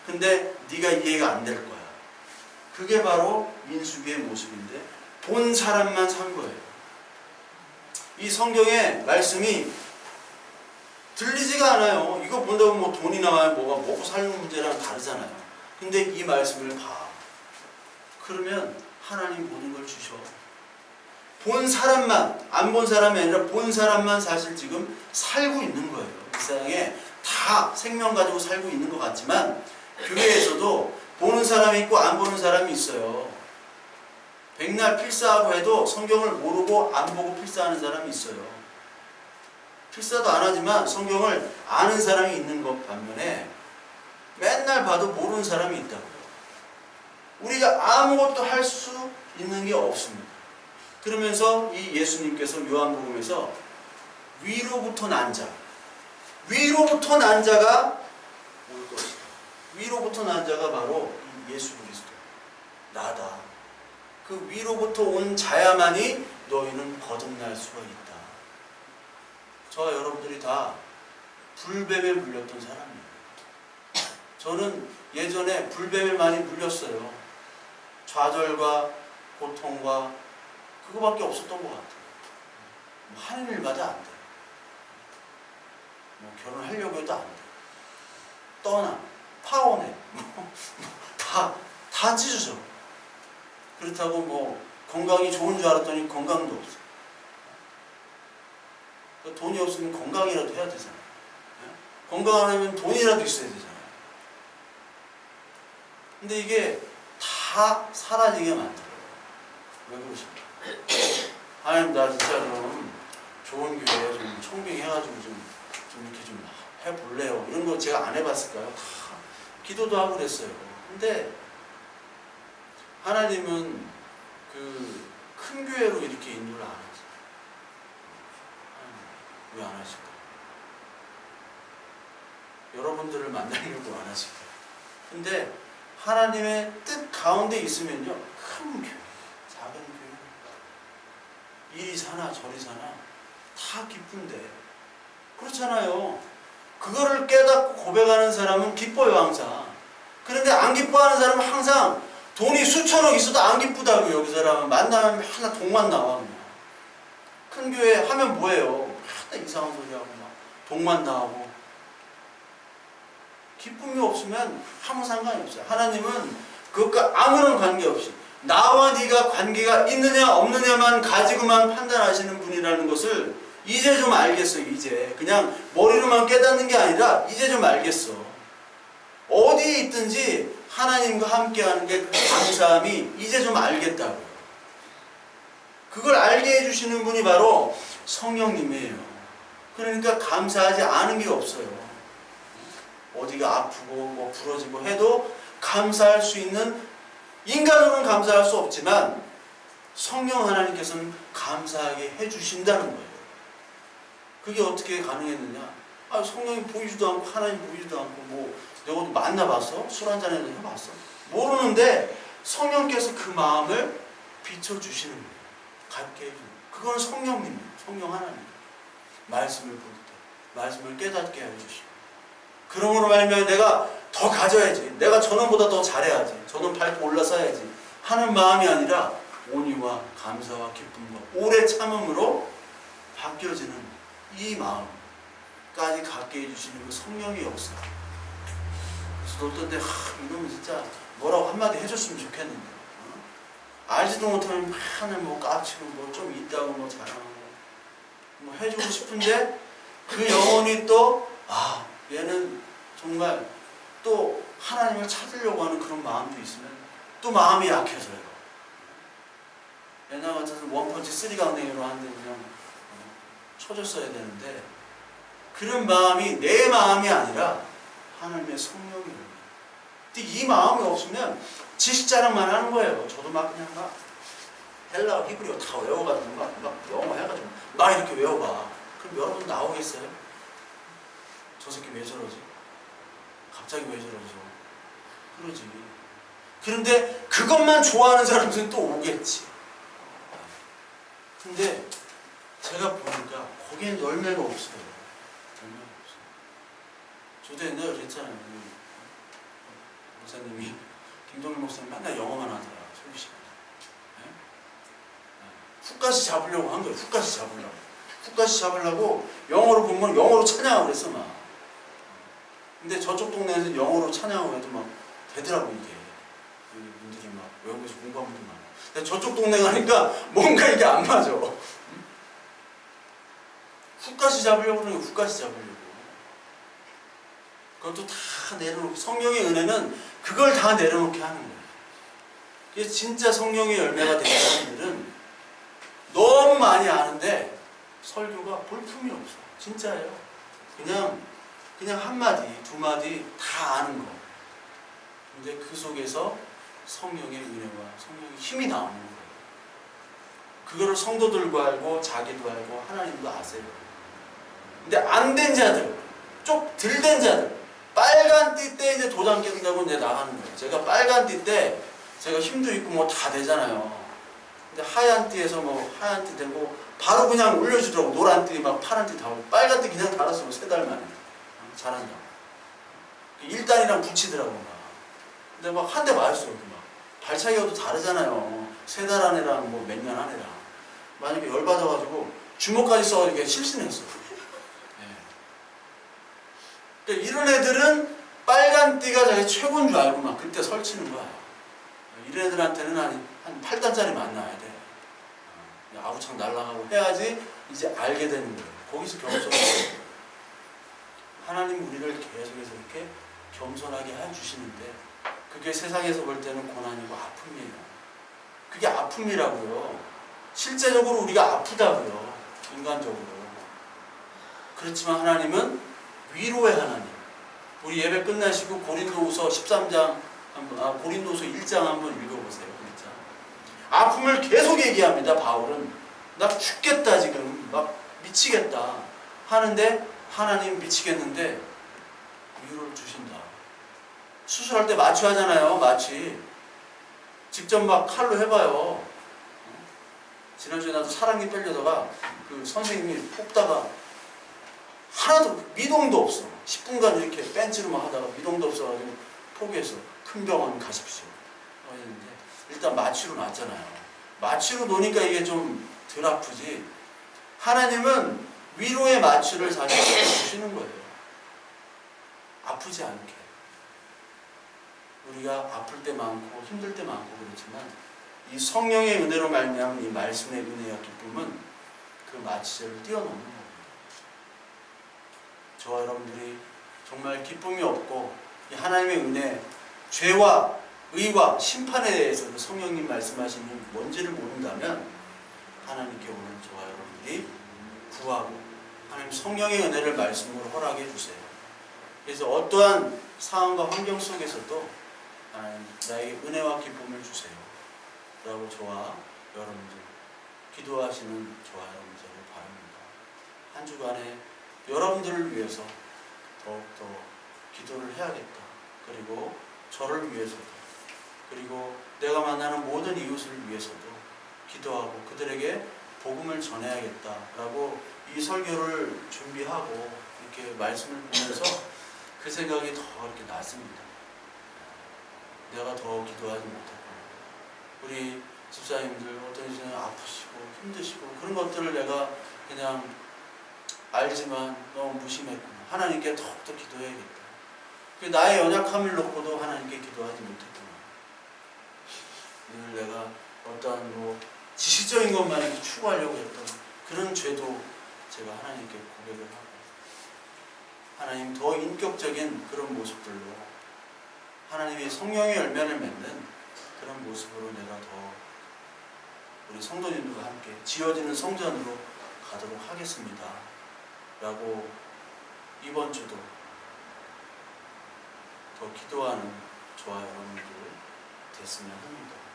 근데 네가 이해가 안 될 거야. 그게 바로 민수기의 모습인데 본 사람만 산 거예요. 이 성경의 말씀이 들리지가 않아요. 이거 본다고 뭐 돈이 나와요. 뭐가 먹고 사는 문제랑 다르잖아요. 근데 이 말씀을 봐. 그러면 하나님 모든 걸 주셔. 본 사람만, 안 본 사람이 아니라 본 사람만 사실 지금 살고 있는 거예요. 이 세상에 다 생명 가지고 살고 있는 것 같지만 교회에서도 보는 사람이 있고 안 보는 사람이 있어요. 백날 필사하고 해도 성경을 모르고 안 보고 필사하는 사람이 있어요. 필사도 안 하지만 성경을 아는 사람이 있는 것 반면에 맨날 봐도 모르는 사람이 있다고요. 우리가 아무것도 할 수 있는 게 없습니다. 그러면서 이 예수님께서 요한복음에서 위로부터 난 자, 위로부터 난 자가 올 것이다. 위로부터 난 자가 바로 이 예수 그리스도, 나다. 그 위로부터 온 자야만이 너희는 거듭날 수가 있다. 저와 여러분들이 다 불뱀에 물렸던 사람이에요. 저는 예전에 불뱀에 많이 물렸어요. 좌절과 고통과 그거밖에 없었던 것 같아요. 하는 일마다 안 돼. 결혼하려고 해도 안 돼. 떠나, 파혼해. 다 찢어져. 그렇다고 건강이 좋은 줄 알았더니 건강도 없어. 돈이 없으면 건강이라도 해야 되잖아요. 건강 안 하면 돈이라도 있어야 되잖아요. 근데 이게 다 사라지게 만들어요. 왜 그러십니까? 하나님, 나 진짜 좀 좋은 교회 좀 청빙해가지고 좀 이렇게 좀 해볼래요. 이런 거 제가 안 해봤을까요? 다 기도도 하고 그랬어요. 근데 하나님은 그 큰 교회로 이렇게 인도를 안 하세요. 왜 안 하실까요? 여러분들을 만나려고 안 하실까요? 근데 하나님의 뜻 가운데 있으면요, 큰 교회, 작은 교회, 이리 사나 저리 사나 다 기쁜데, 그렇잖아요. 그거를 깨닫고 고백하는 사람은 기뻐요, 항상. 그런데 안 기뻐하는 사람은 항상 돈이 수천억 있어도 안 기쁘다고요. 그 사람은 만나면 맨날 돈만 나와. 그냥. 큰 교회 하면 뭐예요? 맨날 이상한 소리하고 막 돈만 나오고. 기쁨이 없으면 아무 상관이 없어요. 하나님은 그것과 아무런 관계없이 나와 네가 관계가 있느냐 없느냐만 가지고만 판단하시는 분이라는 것을 이제 좀 알겠어요. 이제 그냥 머리로만 깨닫는 게 아니라 이제 좀 알겠어. 어디에 있든지 하나님과 함께하는 게 감사함이 이제 좀 알겠다고요. 그걸 알게 해주시는 분이 바로 성령님이에요. 그러니까 감사하지 않은 게 없어요. 어디가 아프고 부러지고 해도 감사할 수 있는, 인간으로는 감사할 수 없지만 성령 하나님께서는 감사하게 해주신다는 거예요. 그게 어떻게 가능했느냐? 성령이 보이지도 않고 하나님 보이지도 않고 내가 만나봤어? 술 한잔 해봤어? 모르는데 성령께서 그 마음을 비춰주시는 거예요. 갖게 해주는 거예요. 그건 성령님이에요. 성령 하나님. 말씀을 볼 때 말씀을 깨닫게 해주시고, 그러므로 말미암아 내가 더 가져야지, 내가 저놈보다 더 잘해야지, 저놈 밟고 올라서야지 하는 마음이 아니라 온유와 감사와 기쁨과 오래 참음으로 바뀌어지는 이 마음까지 갖게 해주시는 그 성령의 역사. 그래서 어떤 때 이놈은 진짜 뭐라고 한마디 해줬으면 좋겠는데, 알지도 못하면 맨날 까치고 좀 있다고 자랑하고 해주고 싶은데 그 영혼이 또 얘는 정말 또 하나님을 찾으려고 하는 그런 마음도 있으면 또 마음이 약해져요. 옛날 같아서 원펀치 쓰리강냉이로 하는데 그냥 쳐줬어야 되는데 그런 마음이 내 마음이 아니라 하나님의 성령의 열매. 근데 이 마음이 없으면 지식 자랑만 하는 거예요. 저도 막 그냥 막 헬라어, 히브리어 다 외워가지고 막 영어 해가지고 막 이렇게 외워봐. 그럼 여러분 나오겠어요? 저 새끼 왜 저러지? 갑자기 왜 저러지? 그러지. 그런데 그것만 좋아하는 사람들은 또 오겠지. 근데 제가 보니까 거기엔 열매가 없어요. 열매가 없어요. 저도 옛날에 그랬잖아요. 목사님이, 김동일 목사님 맨날 영어만 하더라. 소유 시간에. 훅가시 잡으려고 한 거예요. 훅가시 잡으려고. 훅가시 잡으려고 영어로 보면 영어로 찬양하고 그랬어 막. 근데 저쪽 동네에서 영어로 찬양하고 해도 막 되더라고 이게. 분들이 막 외국에서 공부하는 분들 많아. 근데 저쪽 동네 가니까 뭔가 이게 안 맞아. 훅가시 잡으려고 그러는 게 훅가시 잡으려고. 그것도 다 내려놓고, 성령의 은혜는 그걸 다 내려놓게 하는 거예요. 그래서 진짜 성령의 열매가 되는 사람들은 너무 많이 아는데 설교가 볼품이 없어. 진짜예요. 그냥 한마디, 두마디 다 아는 거. 근데 그 속에서 성령의 은혜와 성령의 힘이 나오는 거예요. 그거를 성도들도 알고 자기도 알고 하나님도 아세요. 근데 안 된 자들, 쪽 덜 된 자들, 빨간 띠 때 이제 도장 깬다고 이제 나가는 거예요. 제가 빨간 띠 때 제가 힘도 있고 뭐 다 되잖아요. 근데 하얀 띠에서 뭐 하얀 띠 되고 바로 그냥 올려주더라고. 노란 띠 막 파란 띠 다 오고 빨간 띠 그냥 달았어요. 3달 만에. 잘한다. 1단이랑 붙이더라고 막. 근데 막 한 대 맞았어요. 막. 발차기가 다르잖아요. 3달 안에랑 뭐 몇 년 안에랑. 만약에 열받아가지고 주먹까지 써가지고 실신했어. 그러니까 이런 애들은 빨간 띠가 자기 최고인 줄 알고 막 그때 설치는 거야. 이런 애들한테는 한 8단짜리 만나야 돼. 아우창 날아가고 해야지 이제 알게 되는 거예요. 거기서 겸손하게. 하나님 우리를 계속해서 이렇게 겸손하게 해주시는데 그게 세상에서 볼 때는 고난이고 아픔이에요. 그게 아픔이라고요. 실제적으로 우리가 아프다고요. 인간적으로. 그렇지만 하나님은 위로의 하나님. 우리 예배 끝나시고 고린도후서 13장 고린도후서 1장 한번 읽어보세요. 진짜. 아픔을 계속 얘기합니다. 바울은 나 죽겠다 지금 막 미치겠다 하는데 하나님 미치겠는데 위로를 주신다. 수술할 때 마취하잖아요. 마취 직접 막 칼로 해봐요. 지난주에 나도 사랑니 빼려다가 그 선생님이 뽑다가 하나도 미동도 없어. 10분간 이렇게 벤치로만 하다가 미동도 없어가지고 포기해서 큰 병원 가십시오 했는데 일단 마취로 놨잖아요. 마취로 놓으니까 이게 좀 덜 아프지. 하나님은 위로의 마취를 사실 주시는 거예요. 아프지 않게. 우리가 아플 때 많고 힘들 때 많고 그렇지만 이 성령의 은혜로 말미암은 이 말씀의 은혜와 기쁨은 그 마취제를 뛰어넘는 거예요. 저와 여러분들이 정말 기쁨이 없고 하나님의 은혜, 죄와 의와 심판에 대해서 성령님 말씀하시는 뭔지를 모른다면 하나님께 오늘 저와 여러분들이 구하고 하나님 성령의 은혜를 말씀으로 허락해 주세요. 그래서 어떠한 상황과 환경 속에서도 하나님 나에게 은혜와 기쁨을 주세요 라고 저와 여러분들 기도하시는 저와 여러분들을 바랍니다. 한 주간에 여러분들을 위해서 더욱더 기도를 해야겠다. 그리고 저를 위해서도 그리고 내가 만나는 모든 이웃을 위해서도 기도하고 그들에게 복음을 전해야겠다라고 이 설교를 준비하고 이렇게 말씀을 보면서 그 생각이 더 이렇게 났습니다. 내가 더 기도하지 못하고 우리 집사님들 어떤 이들은 아프시고 힘드시고 그런 것들을 내가 그냥 알지만 너무 무심했구나. 하나님께 더욱더 기도해야겠다. 나의 연약함을 놓고도 하나님께 기도하지 못했구나. 늘 내가 어떠한 뭐 지식적인 것만 이렇게 추구하려고 했던 그런 죄도 제가 하나님께 고백을 하고 하나님 더 인격적인 그런 모습들로 하나님의 성령의 열매를 맺는 그런 모습으로 내가 더 우리 성도님들과 함께 지어지는 성전으로 가도록 하겠습니다. 라고 이번 주도 더 기도하는 저와 여러분들 됐으면 합니다.